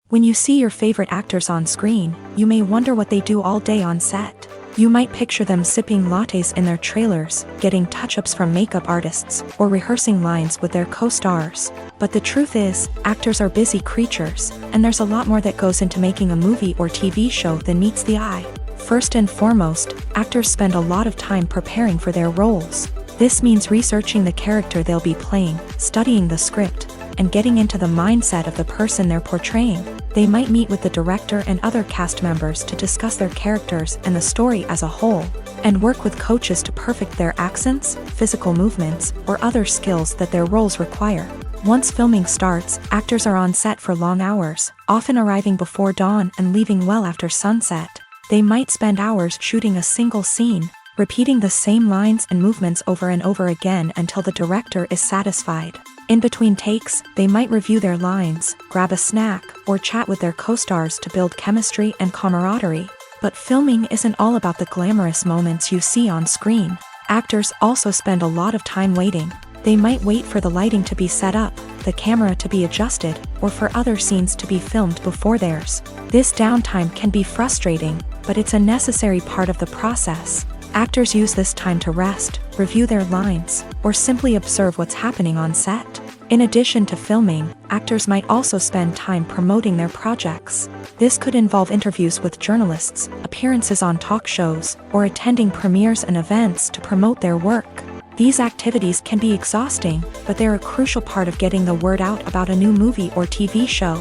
When you see your favorite actors on screen, you may wonder what they do all day on set. You might picture them sipping lattes in their trailers, getting touch-ups from makeup artists, or rehearsing lines with their co-stars. But the truth is, actors are busy creatures, and there's a lot more that goes into making a movie or TV show than meets the eye. First and foremost, actors spend a lot of time preparing for their roles. This means researching the character they'll be playing, studying the script, and getting into the mindset of the person they're portraying. They might meet with the director and other cast members to discuss their characters and the story as a whole, and work with coaches to perfect their accents, physical movements, or other skills that their roles require. Once filming starts, actors are on set for long hours, often arriving before dawn and leaving well after sunset. They might spend hours shooting a single scene, repeating the same lines and movements over and over again until the director is satisfied. In between takes, they might review their lines, grab a snack, or chat with their co-stars to build chemistry and camaraderie. But filming isn't all about the glamorous moments you see on screen. Actors also spend a lot of time waiting. They might wait for the lighting to be set up, the camera to be adjusted, or for other scenes to be filmed before theirs. This downtime can be frustrating, but it's a necessary part of the process. Actors use this time to rest, review their lines, or simply observe what's happening on set. In addition to filming, actors might also spend time promoting their projects. This could involve interviews with journalists, appearances on talk shows, or attending premieres and events to promote their work. These activities can be exhausting, but they're a crucial part of getting the word out about a new movie or TV show.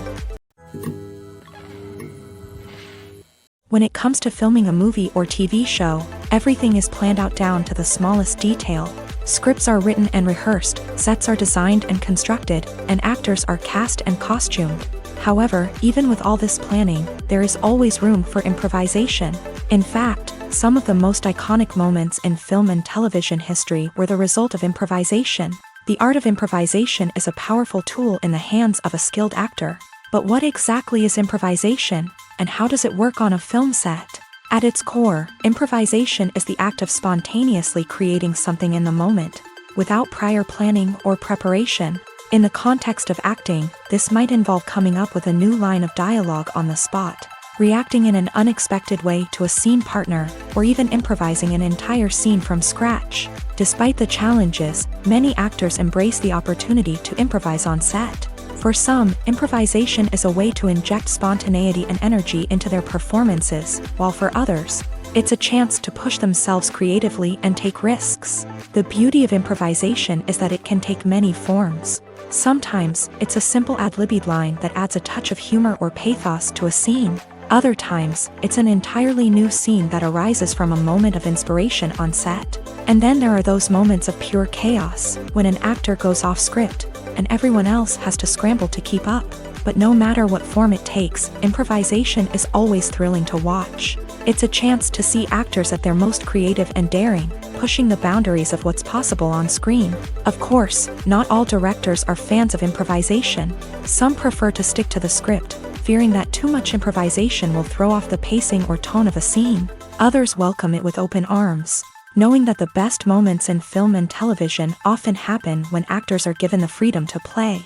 When it comes to filming a movie or TV show, everything is planned out down to the smallest detail. Scripts are written and rehearsed, sets are designed and constructed, and actors are cast and costumed. However, even with all this planning, there is always room for improvisation. In fact, some of the most iconic moments in film and television history were the result of improvisation. The art of improvisation is a powerful tool in the hands of a skilled actor. But what exactly is improvisation, and how does it work on a film set? At its core, improvisation is the act of spontaneously creating something in the moment, without prior planning or preparation. In the context of acting, this might involve coming up with a new line of dialogue on the spot, reacting in an unexpected way to a scene partner, or even improvising an entire scene from scratch. Despite the challenges, many actors embrace the opportunity to improvise on set. For some, improvisation is a way to inject spontaneity and energy into their performances, while for others, it's a chance to push themselves creatively and take risks. The beauty of improvisation is that it can take many forms. Sometimes, it's a simple ad-libbed line that adds a touch of humor or pathos to a scene. Other times, it's an entirely new scene that arises from a moment of inspiration on set. And then there are those moments of pure chaos, when an actor goes off script, and everyone else has to scramble to keep up. But no matter what form it takes, improvisation is always thrilling to watch. It's a chance to see actors at their most creative and daring, pushing the boundaries of what's possible on screen. Of course, not all directors are fans of improvisation. Some prefer to stick to the script, fearing that too much improvisation will throw off the pacing or tone of a scene. Others welcome it with open arms, knowing that the best moments in film and television often happen when actors are given the freedom to play.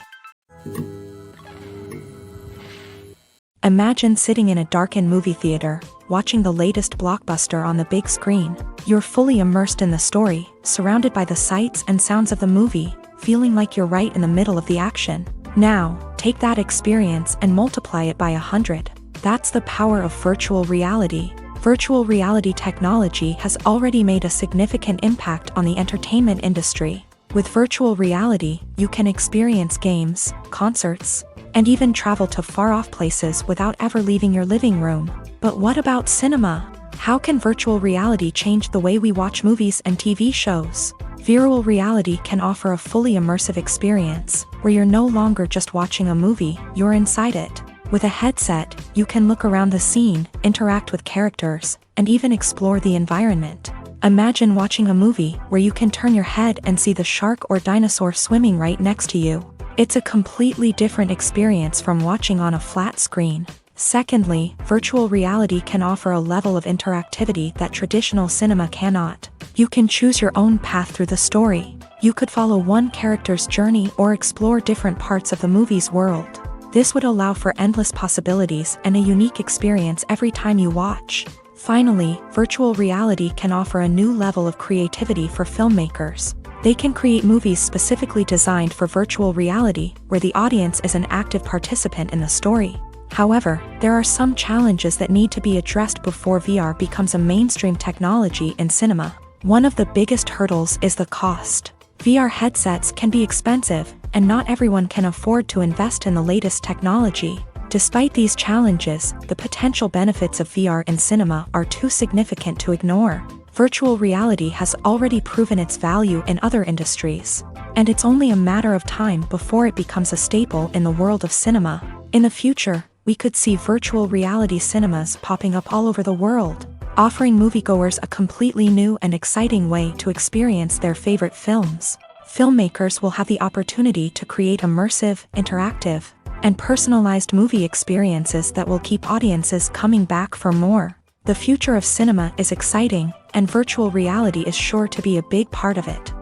Imagine sitting in a darkened movie theater, watching the latest blockbuster on the big screen. You're fully immersed in the story, surrounded by the sights and sounds of the movie, feeling like you're right in the middle of the action. Now, take that experience and multiply it by 100. That's the power of virtual reality. Virtual reality technology has already made a significant impact on the entertainment industry. With virtual reality, you can experience games, concerts, and even travel to far-off places without ever leaving your living room. But what about cinema? How can virtual reality change the way we watch movies and TV shows? Virtual reality can offer a fully immersive experience, where you're no longer just watching a movie, you're inside it. With a headset, you can look around the scene, interact with characters, and even explore the environment. Imagine watching a movie where you can turn your head and see the shark or dinosaur swimming right next to you. It's a completely different experience from watching on a flat screen. Secondly, virtual reality can offer a level of interactivity that traditional cinema cannot. You can choose your own path through the story. You could follow one character's journey or explore different parts of the movie's world. This would allow for endless possibilities and a unique experience every time you watch. Finally, virtual reality can offer a new level of creativity for filmmakers. They can create movies specifically designed for virtual reality, where the audience is an active participant in the story. However, there are some challenges that need to be addressed before VR becomes a mainstream technology in cinema. One of the biggest hurdles is the cost. VR headsets can be expensive, and not everyone can afford to invest in the latest technology. Despite these challenges, the potential benefits of VR in cinema are too significant to ignore. Virtual reality has already proven its value in other industries, and it's only a matter of time before it becomes a staple in the world of cinema. In the future, we could see virtual reality cinemas popping up all over the world, offering moviegoers a completely new and exciting way to experience their favorite films. Filmmakers will have the opportunity to create immersive, interactive, and personalized movie experiences that will keep audiences coming back for more. The future of cinema is exciting, and virtual reality is sure to be a big part of it.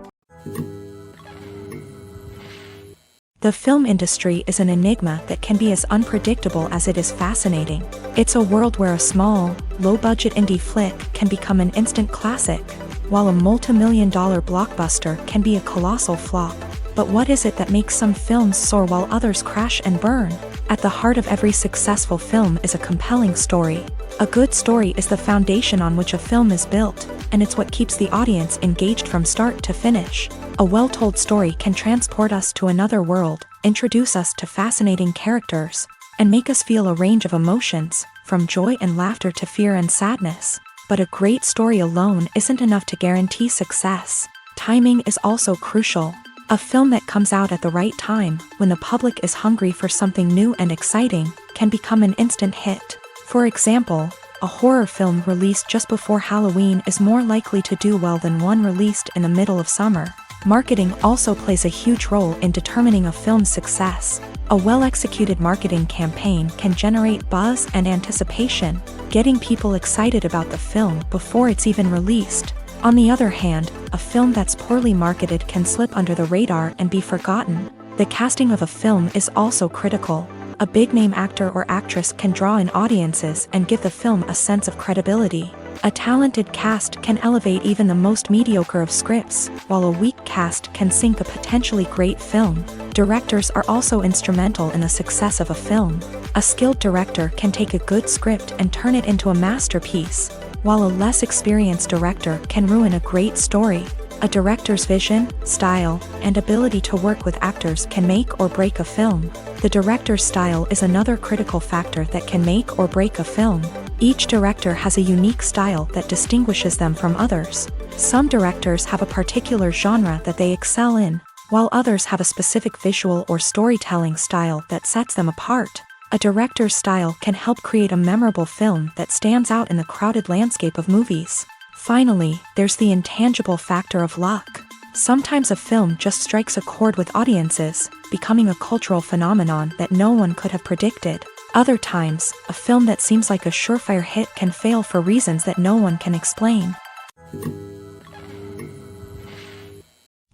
The film industry is an enigma that can be as unpredictable as it is fascinating. It's a world where a small, low-budget indie flick can become an instant classic, while a multi-million-dollar blockbuster can be a colossal flop. But what is it that makes some films soar while others crash and burn? At the heart of every successful film is a compelling story. A good story is the foundation on which a film is built, and it's what keeps the audience engaged from start to finish. A well-told story can transport us to another world, introduce us to fascinating characters, and make us feel a range of emotions, from joy and laughter to fear and sadness. But a great story alone isn't enough to guarantee success. Timing is also crucial. A film that comes out at the right time, when the public is hungry for something new and exciting, can become an instant hit. For example, a horror film released just before Halloween is more likely to do well than one released in the middle of summer. Marketing also plays a huge role in determining a film's success. A well-executed marketing campaign can generate buzz and anticipation, getting people excited about the film before it's even released. On the other hand, a film that's poorly marketed can slip under the radar and be forgotten. The casting of a film is also critical. A big-name actor or actress can draw in audiences and give the film a sense of credibility. A talented cast can elevate even the most mediocre of scripts, while a weak cast can sink a potentially great film. Directors are also instrumental in the success of a film. A skilled director can take a good script and turn it into a masterpiece, while a less experienced director can ruin a great story. A director's vision, style, and ability to work with actors can make or break a film. The director's style is another critical factor that can make or break a film. Each director has a unique style that distinguishes them from others. Some directors have a particular genre that they excel in, while others have a specific visual or storytelling style that sets them apart. A director's style can help create a memorable film that stands out in the crowded landscape of movies. Finally, there's the intangible factor of luck. Sometimes a film just strikes a chord with audiences, becoming a cultural phenomenon that no one could have predicted. Other times, a film that seems like a surefire hit can fail for reasons that no one can explain.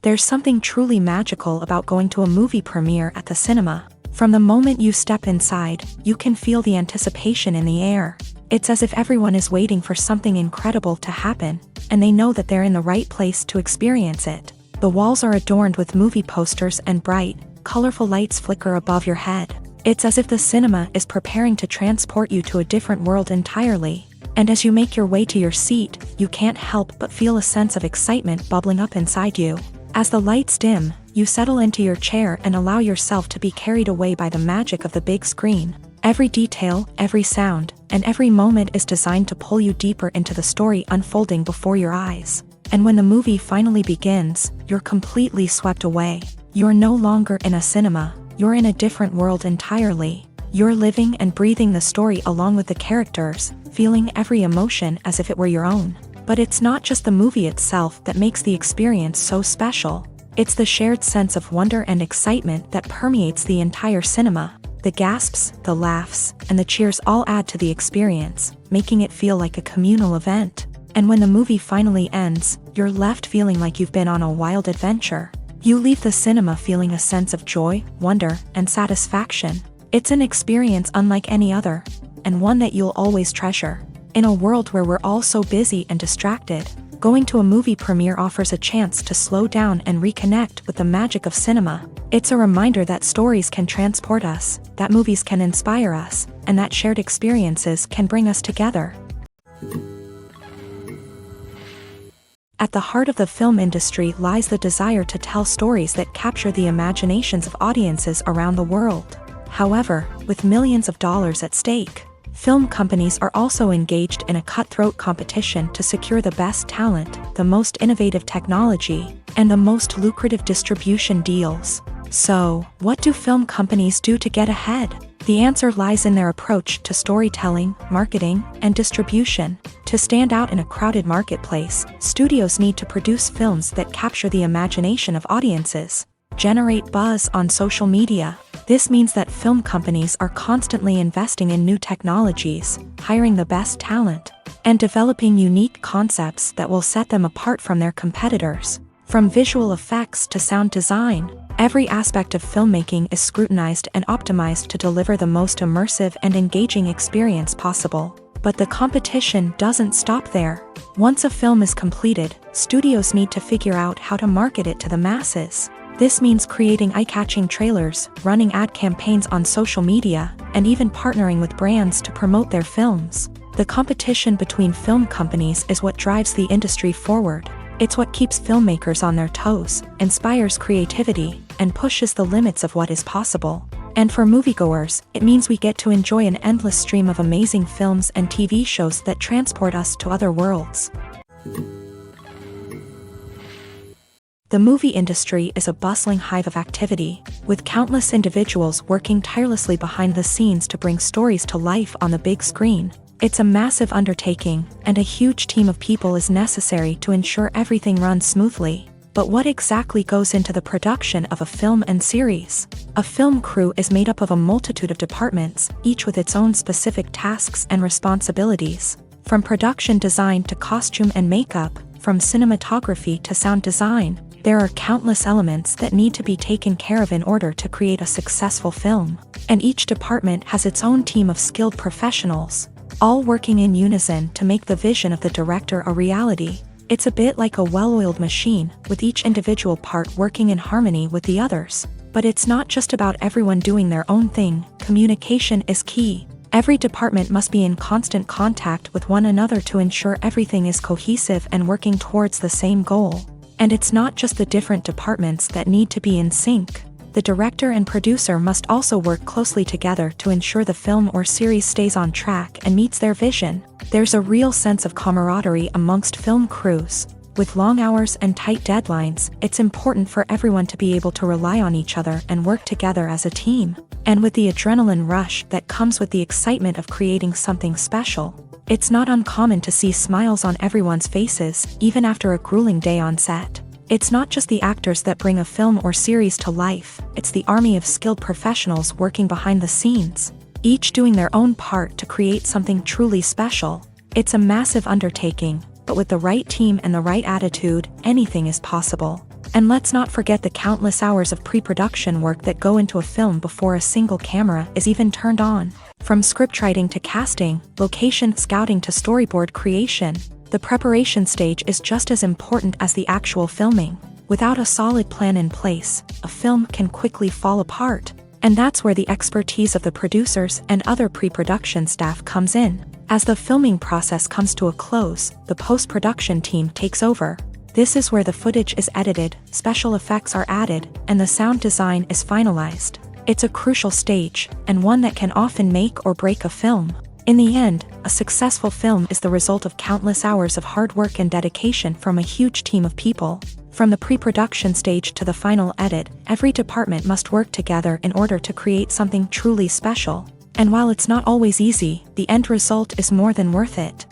There's something truly magical about going to a movie premiere at the cinema. From the moment you step inside, you can feel the anticipation in the air. It's as if everyone is waiting for something incredible to happen, and they know that they're in the right place to experience it. The walls are adorned with movie posters and bright, colorful lights flicker above your head. It's as if the cinema is preparing to transport you to a different world entirely. And as you make your way to your seat, you can't help but feel a sense of excitement bubbling up inside you. As the lights dim, you settle into your chair and allow yourself to be carried away by the magic of the big screen. Every detail, every sound, and every moment is designed to pull you deeper into the story unfolding before your eyes. And when the movie finally begins, you're completely swept away. You're no longer in a cinema, you're in a different world entirely. You're living and breathing the story along with the characters, feeling every emotion as if it were your own. But it's not just the movie itself that makes the experience so special. It's the shared sense of wonder and excitement that permeates the entire cinema. The gasps, the laughs, and the cheers all add to the experience, making it feel like a communal event. And when the movie finally ends, you're left feeling like you've been on a wild adventure. You leave the cinema feeling a sense of joy, wonder, and satisfaction. It's an experience unlike any other, and one that you'll always treasure. In a world where we're all so busy and distracted, going to a movie premiere offers a chance to slow down and reconnect with the magic of cinema. It's a reminder that stories can transport us, that movies can inspire us, and that shared experiences can bring us together. At the heart of the film industry lies the desire to tell stories that capture the imaginations of audiences around the world. However, with millions of dollars at stake, film companies are also engaged in a cutthroat competition to secure the best talent, the most innovative technology, and the most lucrative distribution deals. So, what do film companies do to get ahead? The answer lies in their approach to storytelling, marketing, and distribution. To stand out in a crowded marketplace, studios need to produce films that capture the imagination of audiences, generate buzz on social media. This means that film companies are constantly investing in new technologies, hiring the best talent, and developing unique concepts that will set them apart from their competitors. From visual effects to sound design, every aspect of filmmaking is scrutinized and optimized to deliver the most immersive and engaging experience possible. But the competition doesn't stop there. Once a film is completed, studios need to figure out how to market it to the masses. This means creating eye-catching trailers, running ad campaigns on social media, and even partnering with brands to promote their films. The competition between film companies is what drives the industry forward. It's what keeps filmmakers on their toes, inspires creativity, and pushes the limits of what is possible. And for moviegoers, it means we get to enjoy an endless stream of amazing films and TV shows that transport us to other worlds. The movie industry is a bustling hive of activity, with countless individuals working tirelessly behind the scenes to bring stories to life on the big screen. It's a massive undertaking, and a huge team of people is necessary to ensure everything runs smoothly. But what exactly goes into the production of a film and series? A film crew is made up of a multitude of departments, each with its own specific tasks and responsibilities. From production design to costume and makeup, from cinematography to sound design, There are countless elements that need to be taken care of in order to create a successful film, and each department has its own team of skilled professionals, all working in unison to make the vision of the director a reality. It's a bit like a well-oiled machine, with each individual part working in harmony with the others. But it's not just about everyone doing their own thing. Communication is key. Every department must be in constant contact with one another to ensure everything is cohesive and working towards the same goal. And it's not just the different departments that need to be in sync. The director and producer must also work closely together to ensure the film or series stays on track and meets their vision. There's a real sense of camaraderie amongst film crews. With long hours and tight deadlines, it's important for everyone to be able to rely on each other and work together as a team. And with the adrenaline rush that comes with the excitement of creating something special, it's not uncommon to see smiles on everyone's faces, even after a grueling day on set. It's not just the actors that bring a film or series to life, it's the army of skilled professionals working behind the scenes, each doing their own part to create something truly special. It's a massive undertaking, but with the right team and the right attitude, anything is possible. And let's not forget the countless hours of pre-production work that go into a film before a single camera is even turned on. From scriptwriting to casting, location scouting to storyboard creation, the preparation stage is just as important as the actual filming. Without a solid plan in place, a film can quickly fall apart. And that's where the expertise of the producers and other pre-production staff comes in. As the filming process comes to a close, the post-production team takes over. This is where the footage is edited, special effects are added, and the sound design is finalized. It's a crucial stage, and one that can often make or break a film. In the end, a successful film is the result of countless hours of hard work and dedication from a huge team of people. From the pre-production stage to the final edit, every department must work together in order to create something truly special. And while it's not always easy, the end result is more than worth it.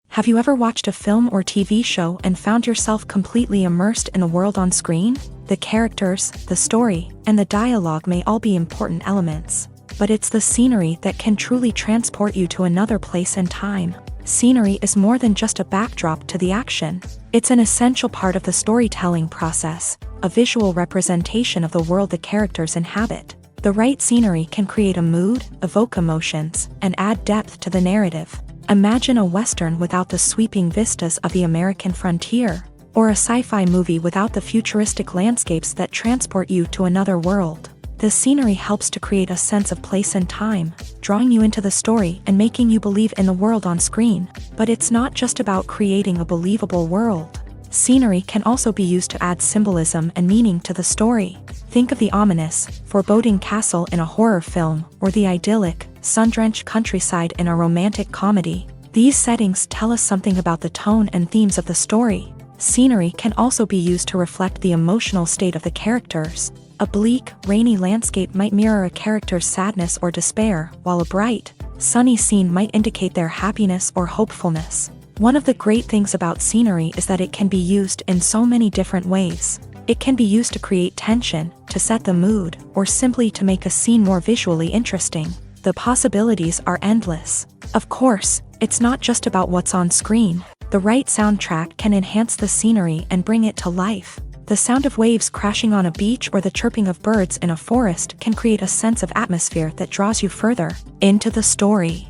Have you ever watched a film or TV show and found yourself completely immersed in the world on screen? The characters, the story, and the dialogue may all be important elements, but it's the scenery that can truly transport you to another place and time. Scenery is more than just a backdrop to the action. It's an essential part of the storytelling process, a visual representation of the world the characters inhabit. The right scenery can create a mood, evoke emotions, and add depth to the narrative. Imagine a Western without the sweeping vistas of the American frontier, or a sci-fi movie without the futuristic landscapes that transport you to another world. The scenery helps to create a sense of place and time, drawing you into the story and making you believe in the world on screen. But it's not just about creating a believable world. Scenery can also be used to add symbolism and meaning to the story. Think of the ominous, foreboding castle in a horror film, or the idyllic, sun-drenched countryside in a romantic comedy. These settings tell us something about the tone and themes of the story. Scenery can also be used to reflect the emotional state of the characters. A bleak, rainy landscape might mirror a character's sadness or despair, while a bright, sunny scene might indicate their happiness or hopefulness. One of the great things about scenery is that it can be used in so many different ways. It can be used to create tension, to set the mood, or simply to make a scene more visually interesting. The possibilities are endless. Of course, it's not just about what's on screen. The right soundtrack can enhance the scenery and bring it to life. The sound of waves crashing on a beach or the chirping of birds in a forest can create a sense of atmosphere that draws you further into the story.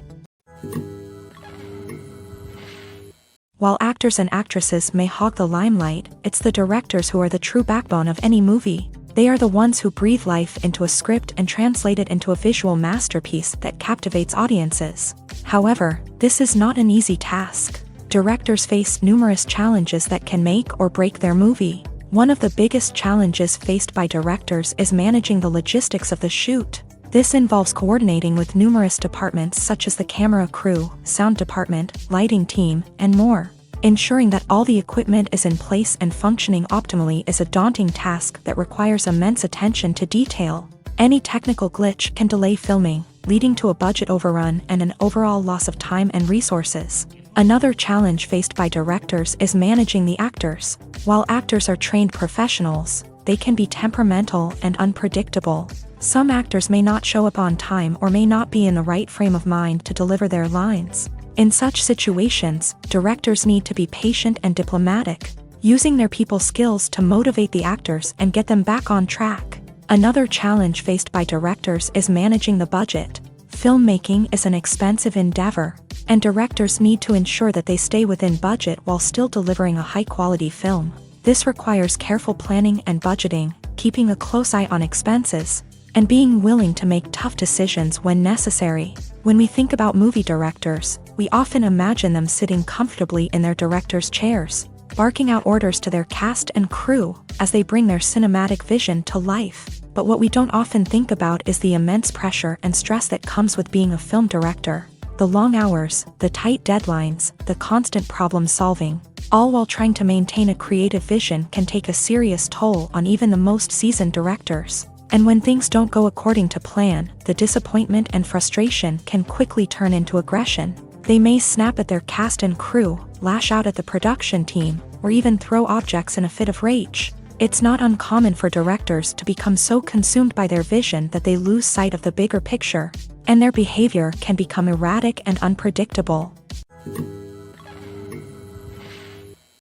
While actors and actresses may hog the limelight, it's the directors who are the true backbone of any movie. They are the ones who breathe life into a script and translate it into a visual masterpiece that captivates audiences. However, this is not an easy task. Directors face numerous challenges that can make or break their movie. One of the biggest challenges faced by directors is managing the logistics of the shoot. This involves coordinating with numerous departments such as the camera crew, sound department, lighting team, and more. Ensuring that all the equipment is in place and functioning optimally is a daunting task that requires immense attention to detail. Any technical glitch can delay filming, leading to a budget overrun and an overall loss of time and resources. Another challenge faced by directors is managing the actors. While actors are trained professionals, they can be temperamental and unpredictable. Some actors may not show up on time or may not be in the right frame of mind to deliver their lines. In such situations, directors need to be patient and diplomatic, using their people skills to motivate the actors and get them back on track. Another challenge faced by directors is managing the budget. Filmmaking is an expensive endeavor, and directors need to ensure that they stay within budget while still delivering a high-quality film. This requires careful planning and budgeting, keeping a close eye on expenses, and being willing to make tough decisions when necessary. When we think about movie directors, we often imagine them sitting comfortably in their director's chairs, barking out orders to their cast and crew as they bring their cinematic vision to life. But what we don't often think about is the immense pressure and stress that comes with being a film director. The long hours, the tight deadlines, the constant problem solving, all while trying to maintain a creative vision can take a serious toll on even the most seasoned directors. And when things don't go according to plan, the disappointment and frustration can quickly turn into aggression. They may snap at their cast and crew, lash out at the production team, or even throw objects in a fit of rage. It's not uncommon for directors to become so consumed by their vision that they lose sight of the bigger picture, and their behavior can become erratic and unpredictable.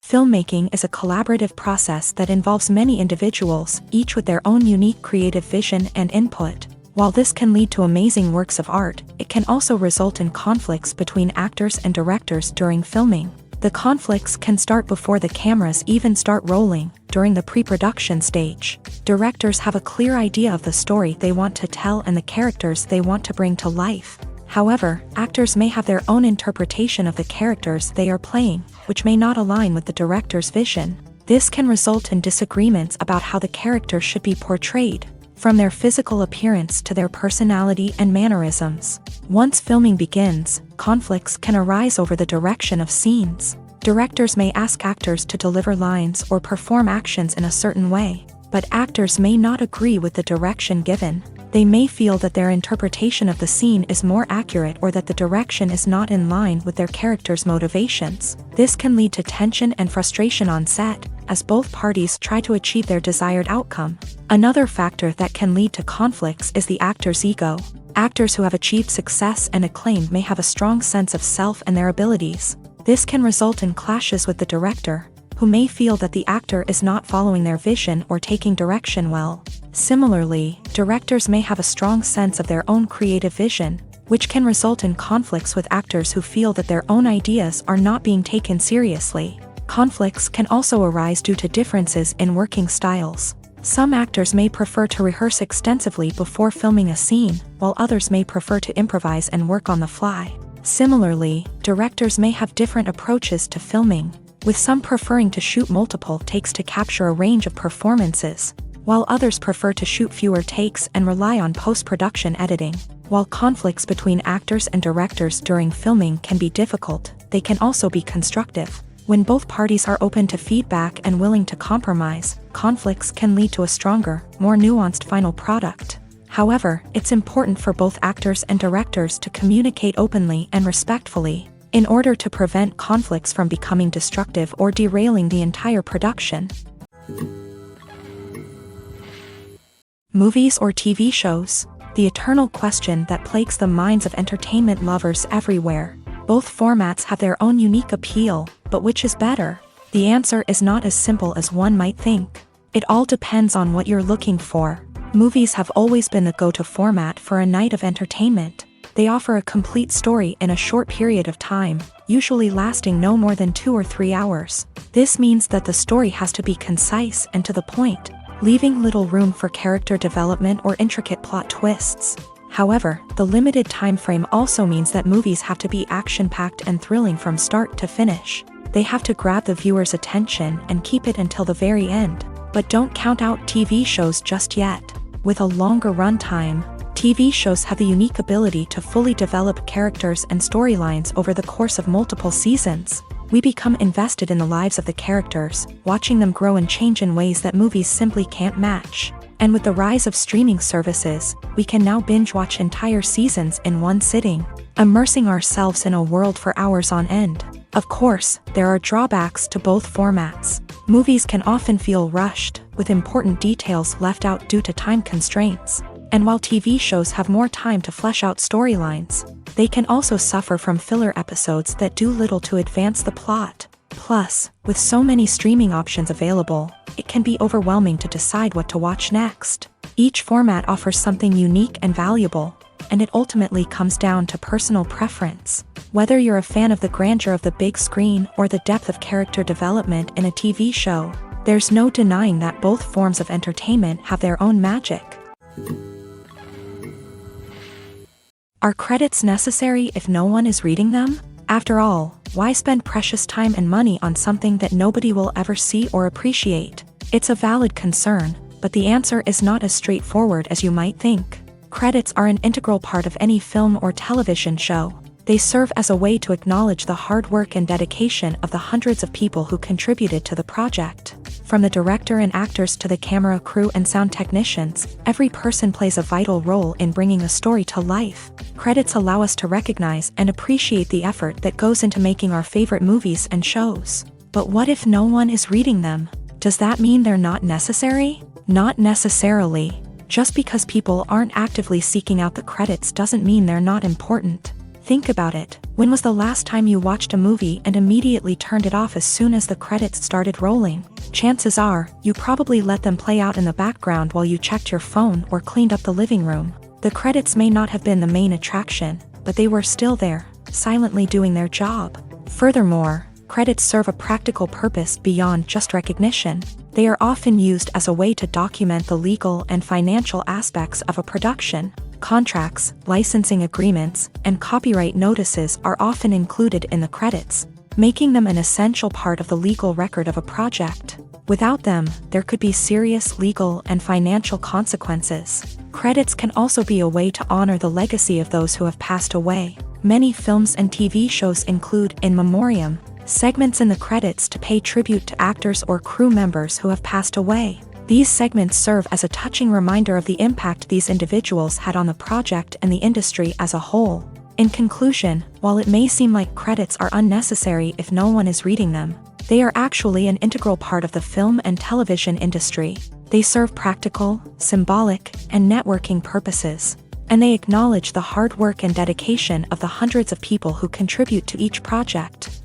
Filmmaking is a collaborative process that involves many individuals, each with their own unique creative vision and input. While this can lead to amazing works of art, it can also result in conflicts between actors and directors during filming. The conflicts can start before the cameras even start rolling, during the pre-production stage. Directors have a clear idea of the story they want to tell and the characters they want to bring to life. However, actors may have their own interpretation of the characters they are playing, which may not align with the director's vision. This can result in disagreements about how the character should be portrayed, from their physical appearance to their personality and mannerisms. Once filming begins, conflicts can arise over the direction of scenes. Directors may ask actors to deliver lines or perform actions in a certain way, but actors may not agree with the direction given. They may feel that their interpretation of the scene is more accurate or that the direction is not in line with their character's motivations. This can lead to tension and frustration on set, as both parties try to achieve their desired outcome. Another factor that can lead to conflicts is the actor's ego. Actors who have achieved success and acclaim may have a strong sense of self and their abilities. This can result in clashes with the director, who may feel that the actor is not following their vision or taking direction well. Similarly, directors may have a strong sense of their own creative vision, which can result in conflicts with actors who feel that their own ideas are not being taken seriously. Conflicts can also arise due to differences in working styles. Some actors may prefer to rehearse extensively before filming a scene, while others may prefer to improvise and work on the fly. Similarly, directors may have different approaches to filming, with some preferring to shoot multiple takes to capture a range of performances, while others prefer to shoot fewer takes and rely on post-production editing. While conflicts between actors and directors during filming can be difficult, they can also be constructive. When both parties are open to feedback and willing to compromise, conflicts can lead to a stronger, more nuanced final product. However, it's important for both actors and directors to communicate openly and respectfully, in order to prevent conflicts from becoming destructive or derailing the entire production. Movies or TV shows? The eternal question that plagues the minds of entertainment lovers everywhere. Both formats have their own unique appeal, but which is better? The answer is not as simple as one might think. It all depends on what you're looking for. Movies have always been the go-to format for a night of entertainment. They offer a complete story in a short period of time, usually lasting no more than 2 or 3 hours. This means that the story has to be concise and to the point, leaving little room for character development or intricate plot twists. However, the limited time frame also means that movies have to be action-packed and thrilling from start to finish. They have to grab the viewer's attention and keep it until the very end. But don't count out TV shows just yet. With a longer runtime, TV shows have the unique ability to fully develop characters and storylines over the course of multiple seasons. We become invested in the lives of the characters, watching them grow and change in ways that movies simply can't match. And with the rise of streaming services, we can now binge-watch entire seasons in one sitting, immersing ourselves in a world for hours on end. Of course, there are drawbacks to both formats. Movies can often feel rushed, with important details left out due to time constraints. And while TV shows have more time to flesh out storylines, they can also suffer from filler episodes that do little to advance the plot. Plus, with so many streaming options available, it can be overwhelming to decide what to watch next. Each format offers something unique and valuable, and it ultimately comes down to personal preference. Whether you're a fan of the grandeur of the big screen or the depth of character development in a TV show, there's no denying that both forms of entertainment have their own magic. Are credits necessary if no one is reading them? After all, why spend precious time and money on something that nobody will ever see or appreciate? It's a valid concern, but the answer is not as straightforward as you might think. Credits are an integral part of any film or television show. They serve as a way to acknowledge the hard work and dedication of the hundreds of people who contributed to the project. From the director and actors to the camera crew and sound technicians, every person plays a vital role in bringing a story to life. Credits allow us to recognize and appreciate the effort that goes into making our favorite movies and shows. But what if no one is reading them? Does that mean they're not necessary? Not necessarily. Just because people aren't actively seeking out the credits doesn't mean they're not important. Think about it. When was the last time you watched a movie and immediately turned it off as soon as the credits started rolling? Chances are, you probably let them play out in the background while you checked your phone or cleaned up the living room. The credits may not have been the main attraction, but they were still there, silently doing their job. Furthermore, credits serve a practical purpose beyond just recognition. They are often used as a way to document the legal and financial aspects of a production. Contracts, licensing agreements, and copyright notices are often included in the credits, making them an essential part of the legal record of a project. Without them, there could be serious legal and financial consequences. Credits can also be a way to honor the legacy of those who have passed away. Many films and TV shows include in memoriam segments in the credits to pay tribute to actors or crew members who have passed away. These segments serve as a touching reminder of the impact these individuals had on the project and the industry as a whole. In conclusion, while it may seem like credits are unnecessary if no one is reading them, they are actually an integral part of the film and television industry. They serve practical, symbolic, and networking purposes, and they acknowledge the hard work and dedication of the hundreds of people who contribute to each project.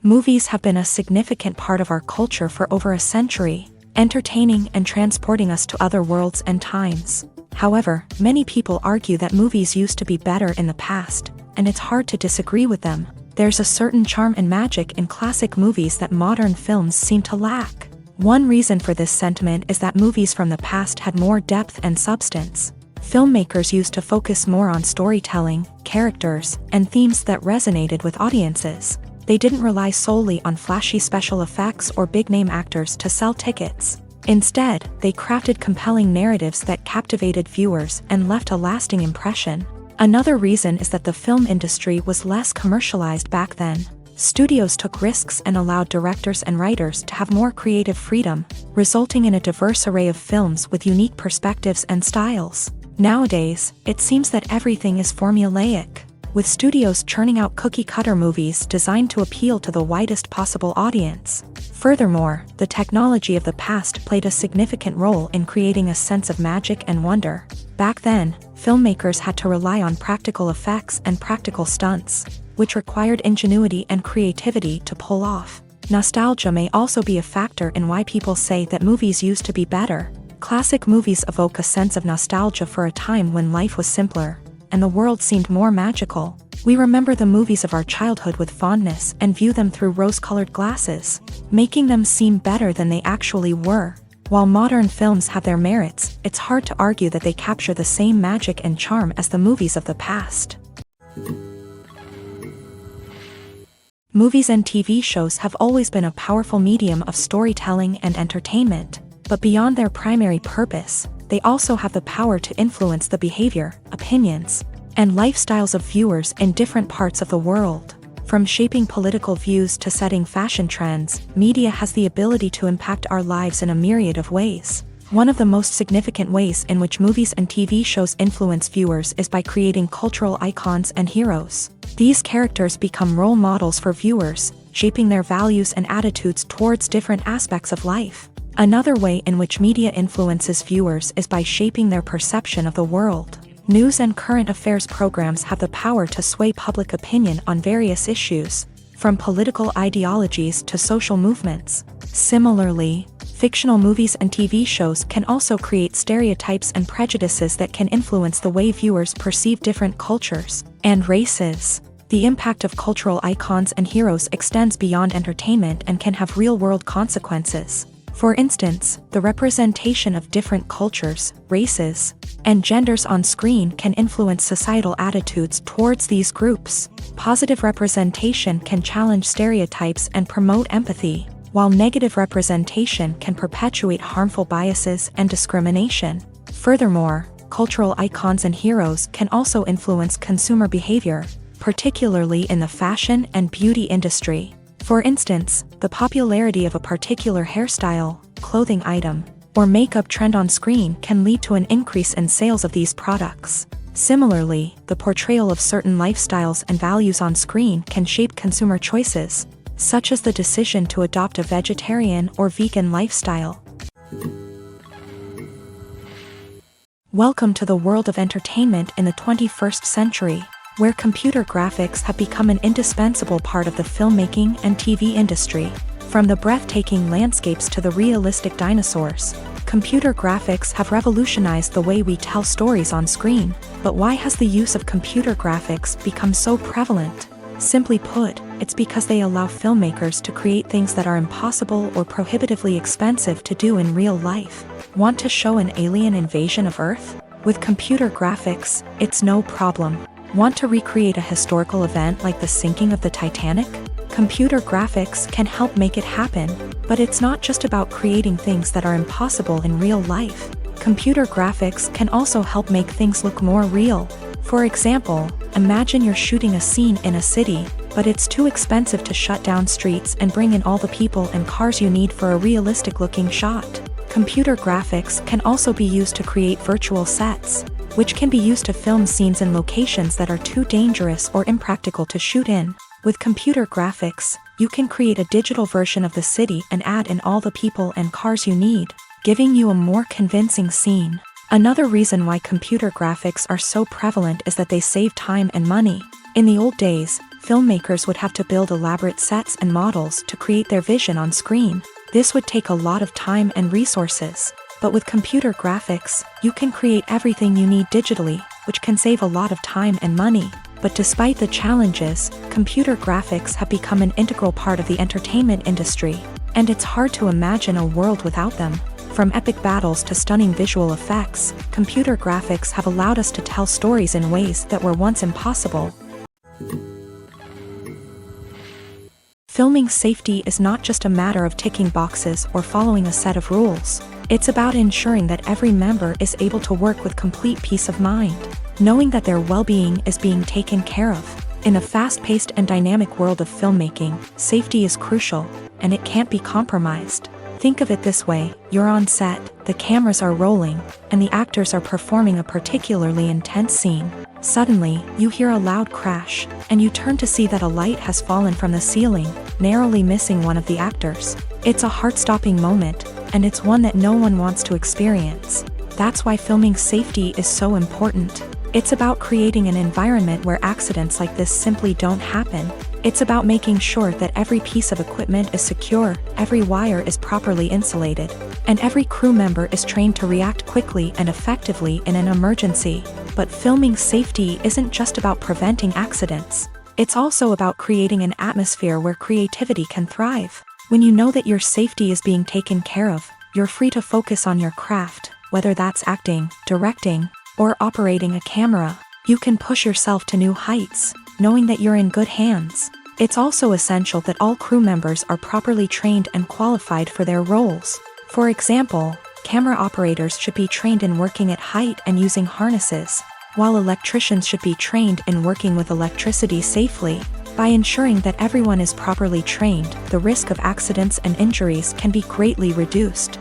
Movies have been a significant part of our culture for over a century, entertaining and transporting us to other worlds and times. However, many people argue that movies used to be better in the past, and it's hard to disagree with them. There's a certain charm and magic in classic movies that modern films seem to lack. One reason for this sentiment is that movies from the past had more depth and substance. Filmmakers used to focus more on storytelling, characters, and themes that resonated with audiences. They didn't rely solely on flashy special effects or big-name actors to sell tickets. Instead, they crafted compelling narratives that captivated viewers and left a lasting impression. Another reason is that the film industry was less commercialized back then. Studios took risks and allowed directors and writers to have more creative freedom, resulting in a diverse array of films with unique perspectives and styles. Nowadays, it seems that everything is formulaic, with studios churning out cookie-cutter movies designed to appeal to the widest possible audience. Furthermore, the technology of the past played a significant role in creating a sense of magic and wonder. Back then, filmmakers had to rely on practical effects and practical stunts, which required ingenuity and creativity to pull off. Nostalgia may also be a factor in why people say that movies used to be better. Classic movies evoke a sense of nostalgia for a time when life was simpler, and the world seemed more magical. We remember the movies of our childhood with fondness and view them through rose-colored glasses, making them seem better than they actually were. While modern films have their merits, it's hard to argue that they capture the same magic and charm as the movies of the past. Movies and TV shows have always been a powerful medium of storytelling and entertainment, but beyond their primary purpose, they also have the power to influence the behavior, opinions, and lifestyles of viewers in different parts of the world. From shaping political views to setting fashion trends, media has the ability to impact our lives in a myriad of ways. One of the most significant ways in which movies and TV shows influence viewers is by creating cultural icons and heroes. These characters become role models for viewers, shaping their values and attitudes towards different aspects of life. Another way in which media influences viewers is by shaping their perception of the world. News and current affairs programs have the power to sway public opinion on various issues, from political ideologies to social movements. Similarly, fictional movies and TV shows can also create stereotypes and prejudices that can influence the way viewers perceive different cultures and races. The impact of cultural icons and heroes extends beyond entertainment and can have real-world consequences. For instance, the representation of different cultures, races, and genders on screen can influence societal attitudes towards these groups. Positive representation can challenge stereotypes and promote empathy, while negative representation can perpetuate harmful biases and discrimination. Furthermore, cultural icons and heroes can also influence consumer behavior, particularly in the fashion and beauty industry. For instance, the popularity of a particular hairstyle, clothing item, or makeup trend on screen can lead to an increase in sales of these products. Similarly, the portrayal of certain lifestyles and values on screen can shape consumer choices, such as the decision to adopt a vegetarian or vegan lifestyle. Welcome to the world of entertainment in the 21st century, where computer graphics have become an indispensable part of the filmmaking and TV industry. From the breathtaking landscapes to the realistic dinosaurs, computer graphics have revolutionized the way we tell stories on screen. But why has the use of computer graphics become so prevalent? Simply put, it's because they allow filmmakers to create things that are impossible or prohibitively expensive to do in real life. Want to show an alien invasion of Earth? With computer graphics, it's no problem. Want to recreate a historical event like the sinking of the Titanic? Computer graphics can help make it happen, but it's not just about creating things that are impossible in real life. Computer graphics can also help make things look more real. For example, imagine you're shooting a scene in a city, but it's too expensive to shut down streets and bring in all the people and cars you need for a realistic-looking shot. Computer graphics can also be used to create virtual sets, which can be used to film scenes in locations that are too dangerous or impractical to shoot in. With computer graphics, you can create a digital version of the city and add in all the people and cars you need, giving you a more convincing scene. Another reason why computer graphics are so prevalent is that they save time and money. In the old days, filmmakers would have to build elaborate sets and models to create their vision on screen. This would take a lot of time and resources. But with computer graphics, you can create everything you need digitally, which can save a lot of time and money. But despite the challenges, computer graphics have become an integral part of the entertainment industry, and it's hard to imagine a world without them. From epic battles to stunning visual effects, computer graphics have allowed us to tell stories in ways that were once impossible. Filming safety is not just a matter of ticking boxes or following a set of rules. It's about ensuring that every member is able to work with complete peace of mind, knowing that their well-being is being taken care of. In a fast-paced and dynamic world of filmmaking, safety is crucial, and it can't be compromised. Think of it this way: you're on set, the cameras are rolling, and the actors are performing a particularly intense scene. Suddenly, you hear a loud crash, and you turn to see that a light has fallen from the ceiling, narrowly missing one of the actors. It's a heart-stopping moment, and it's one that no one wants to experience. That's why filming safety is so important. It's about creating an environment where accidents like this simply don't happen. It's about making sure that every piece of equipment is secure, every wire is properly insulated, and every crew member is trained to react quickly and effectively in an emergency. But filming safety isn't just about preventing accidents. It's also about creating an atmosphere where creativity can thrive. When you know that your safety is being taken care of, you're free to focus on your craft, whether that's acting, directing, or operating a camera. You can push yourself to new heights, knowing that you're in good hands. It's also essential that all crew members are properly trained and qualified for their roles. For example, camera operators should be trained in working at height and using harnesses, while electricians should be trained in working with electricity safely. By ensuring that everyone is properly trained, the risk of accidents and injuries can be greatly reduced.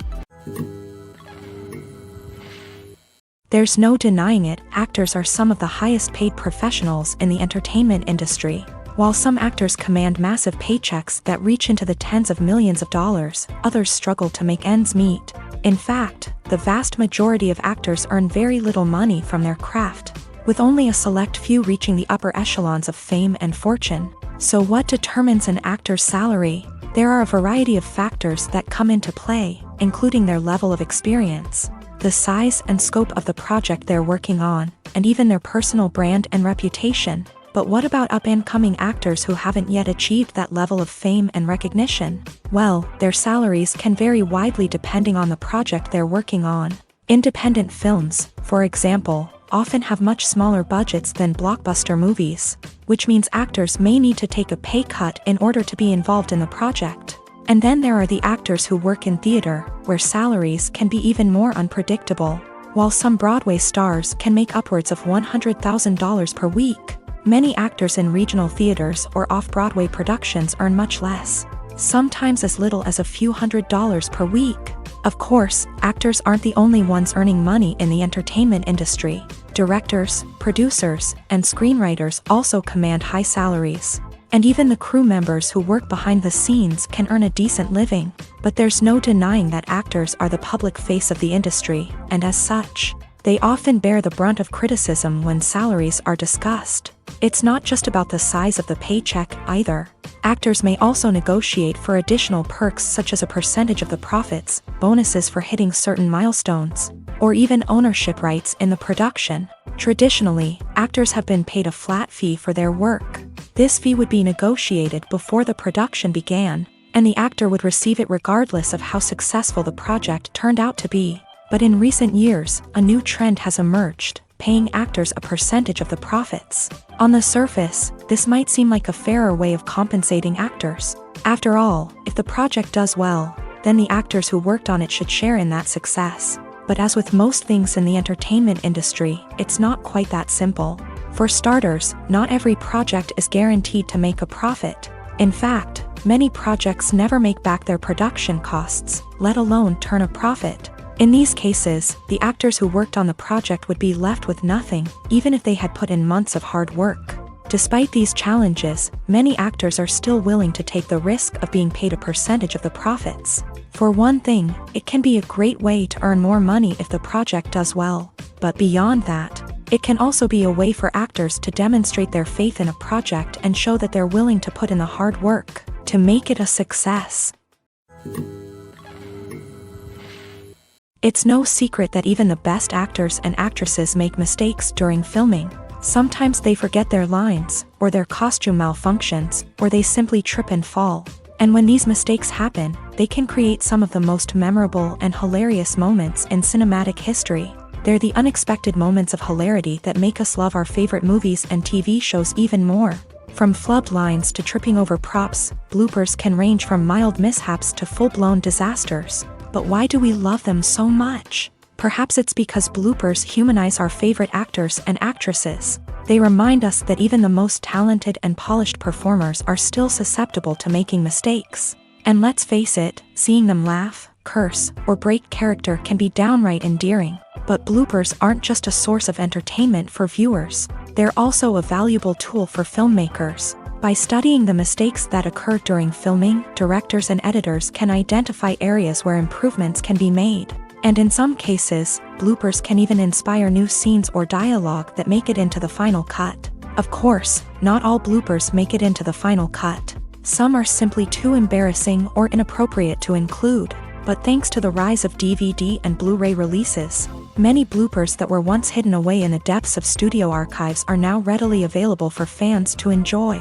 There's no denying it, actors are some of the highest paid professionals in the entertainment industry. While some actors command massive paychecks that reach into the tens of millions of dollars, others struggle to make ends meet. In fact, the vast majority of actors earn very little money from their craft, with only a select few reaching the upper echelons of fame and fortune. So what determines an actor's salary? There are a variety of factors that come into play, including their level of experience, the size and scope of the project they're working on, and even their personal brand and reputation. But what about up-and-coming actors who haven't yet achieved that level of fame and recognition? Well, their salaries can vary widely depending on the project they're working on. Independent films, for example, often have much smaller budgets than blockbuster movies, which means actors may need to take a pay cut in order to be involved in the project. And then there are the actors who work in theater, where salaries can be even more unpredictable. While some Broadway stars can make upwards of $100,000 per week, many actors in regional theaters or off-Broadway productions earn much less, sometimes as little as a few $100s per week. Of course, actors aren't the only ones earning money in the entertainment industry. Directors, producers, and screenwriters also command high salaries. And even the crew members who work behind the scenes can earn a decent living. But there's no denying that actors are the public face of the industry, and as such, they often bear the brunt of criticism when salaries are discussed. It's not just about the size of the paycheck either. Actors may also negotiate for additional perks such as a percentage of the profits, bonuses for hitting certain milestones, or even ownership rights in the production. Traditionally, actors have been paid a flat fee for their work. This fee would be negotiated before the production began, and the actor would receive it regardless of how successful the project turned out to be. But in recent years, a new trend has emerged, paying actors a percentage of the profits. On the surface, this might seem like a fairer way of compensating actors. After all, if the project does well, then the actors who worked on it should share in that success. But as with most things in the entertainment industry, it's not quite that simple. For starters, not every project is guaranteed to make a profit. In fact, many projects never make back their production costs, let alone turn a profit. In these cases, the actors who worked on the project would be left with nothing, even if they had put in months of hard work. Despite these challenges, many actors are still willing to take the risk of being paid a percentage of the profits. For one thing, it can be a great way to earn more money if the project does well. But beyond that, it can also be a way for actors to demonstrate their faith in a project and show that they're willing to put in the hard work to make it a success. It's no secret that even the best actors and actresses make mistakes during filming. Sometimes they forget their lines, or their costume malfunctions, or they simply trip and fall. And when these mistakes happen, they can create some of the most memorable and hilarious moments in cinematic history. They're the unexpected moments of hilarity that make us love our favorite movies and TV shows even more. From flubbed lines to tripping over props, bloopers can range from mild mishaps to full-blown disasters. But why do we love them so much? Perhaps it's because bloopers humanize our favorite actors and actresses. They remind us that even the most talented and polished performers are still susceptible to making mistakes. And let's face it, seeing them laugh, curse, or break character can be downright endearing. But bloopers aren't just a source of entertainment for viewers. They're also a valuable tool for filmmakers. By studying the mistakes that occur during filming, directors and editors can identify areas where improvements can be made. And in some cases, bloopers can even inspire new scenes or dialogue that make it into the final cut. Of course, not all bloopers make it into the final cut. Some are simply too embarrassing or inappropriate to include. But thanks to the rise of DVD and Blu-ray releases, many bloopers that were once hidden away in the depths of studio archives are now readily available for fans to enjoy.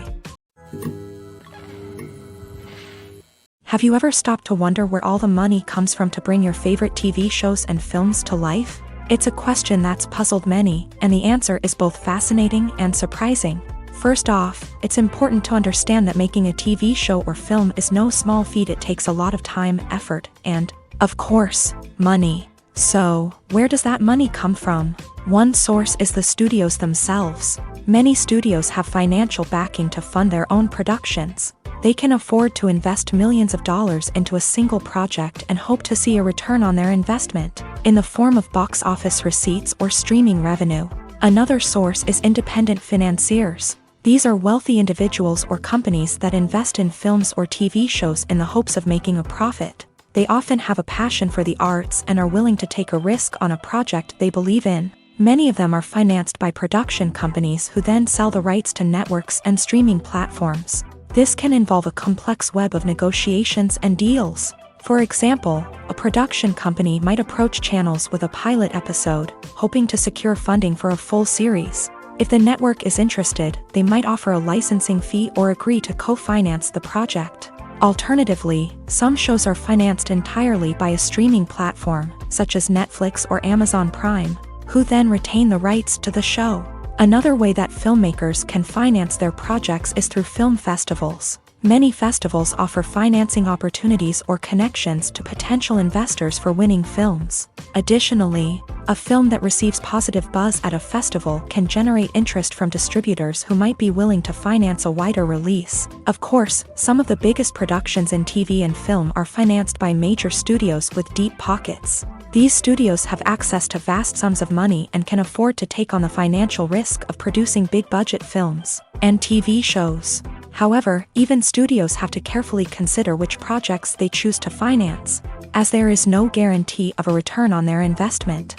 Have you ever stopped to wonder where all the money comes from to bring your favorite TV shows and films to life? It's a question that's puzzled many, and the answer is both fascinating and surprising. First off, it's important to understand that making a TV show or film is no small feat. It takes a lot of time, effort, and, of course, money. So, where does that money come from? One source is the studios themselves. Many studios have financial backing to fund their own productions. They can afford to invest millions of dollars into a single project and hope to see a return on their investment, in the form of box office receipts or streaming revenue. Another source is independent financiers. These are wealthy individuals or companies that invest in films or TV shows in the hopes of making a profit. They often have a passion for the arts and are willing to take a risk on a project they believe in. Many of them are financed by production companies who then sell the rights to networks and streaming platforms. This can involve a complex web of negotiations and deals. For example, a production company might approach channels with a pilot episode, hoping to secure funding for a full series. If the network is interested, they might offer a licensing fee or agree to co-finance the project. Alternatively, some shows are financed entirely by a streaming platform, such as Netflix or Amazon Prime, who then retain the rights to the show. Another way that filmmakers can finance their projects is through film festivals. Many festivals offer financing opportunities or connections to potential investors for winning films. Additionally, a film that receives positive buzz at a festival can generate interest from distributors who might be willing to finance a wider release. Of course, some of the biggest productions in TV and film are financed by major studios with deep pockets. These studios have access to vast sums of money and can afford to take on the financial risk of producing big-budget films and TV shows. However, even studios have to carefully consider which projects they choose to finance, as there is no guarantee of a return on their investment.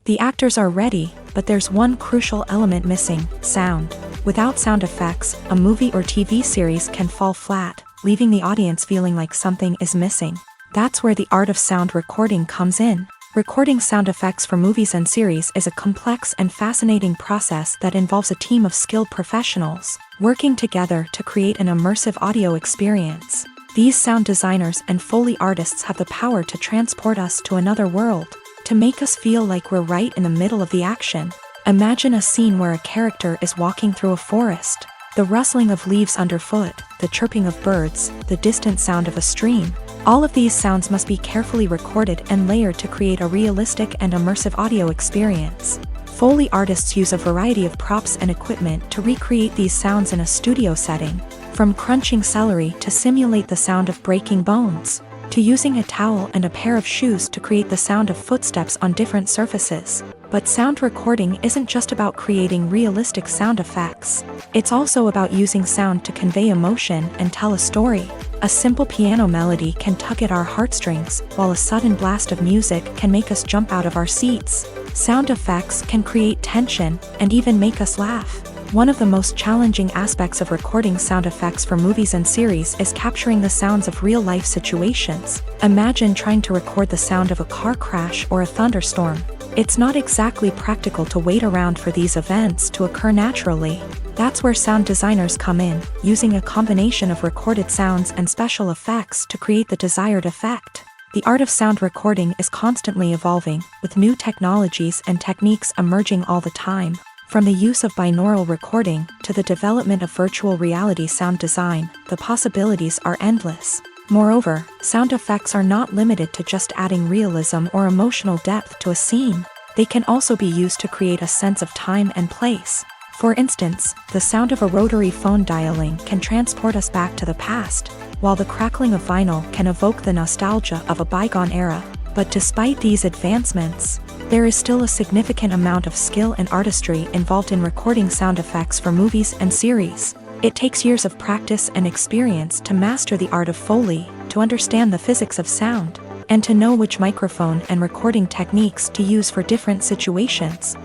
The actors are ready, but there's one crucial element missing: sound. Without sound effects, a movie or TV series can fall flat, leaving the audience feeling like something is missing. That's where the art of sound recording comes in. Recording sound effects for movies and series is a complex and fascinating process that involves a team of skilled professionals working together to create an immersive audio experience. These sound designers and Foley artists have the power to transport us to another world, to make us feel like we're right in the middle of the action. Imagine a scene where a character is walking through a forest. The rustling of leaves underfoot, the chirping of birds, the distant sound of a stream. All of these sounds must be carefully recorded and layered to create a realistic and immersive audio experience. Foley artists use a variety of props and equipment to recreate these sounds in a studio setting, from crunching celery to simulate the sound of breaking bones, to using a towel and a pair of shoes to create the sound of footsteps on different surfaces. But sound recording isn't just about creating realistic sound effects. It's also about using sound to convey emotion and tell a story. A simple piano melody can tug at our heartstrings, while a sudden blast of music can make us jump out of our seats. Sound effects can create tension and even make us laugh. One of the most challenging aspects of recording sound effects for movies and series is capturing the sounds of real-life situations. Imagine trying to record the sound of a car crash or a thunderstorm. It's not exactly practical to wait around for these events to occur naturally. That's where sound designers come in, using a combination of recorded sounds and special effects to create the desired effect. The art of sound recording is constantly evolving, with new technologies and techniques emerging all the time. From the use of binaural recording to the development of virtual reality sound design, the possibilities are endless. Moreover, sound effects are not limited to just adding realism or emotional depth to a scene. They can also be used to create a sense of time and place. For instance, the sound of a rotary phone dialing can transport us back to the past, while the crackling of vinyl can evoke the nostalgia of a bygone era. But despite these advancements, there is still a significant amount of skill and artistry involved in recording sound effects for movies and series. It takes years of practice and experience to master the art of Foley, to understand the physics of sound, and to know which microphone and recording techniques to use for different situations.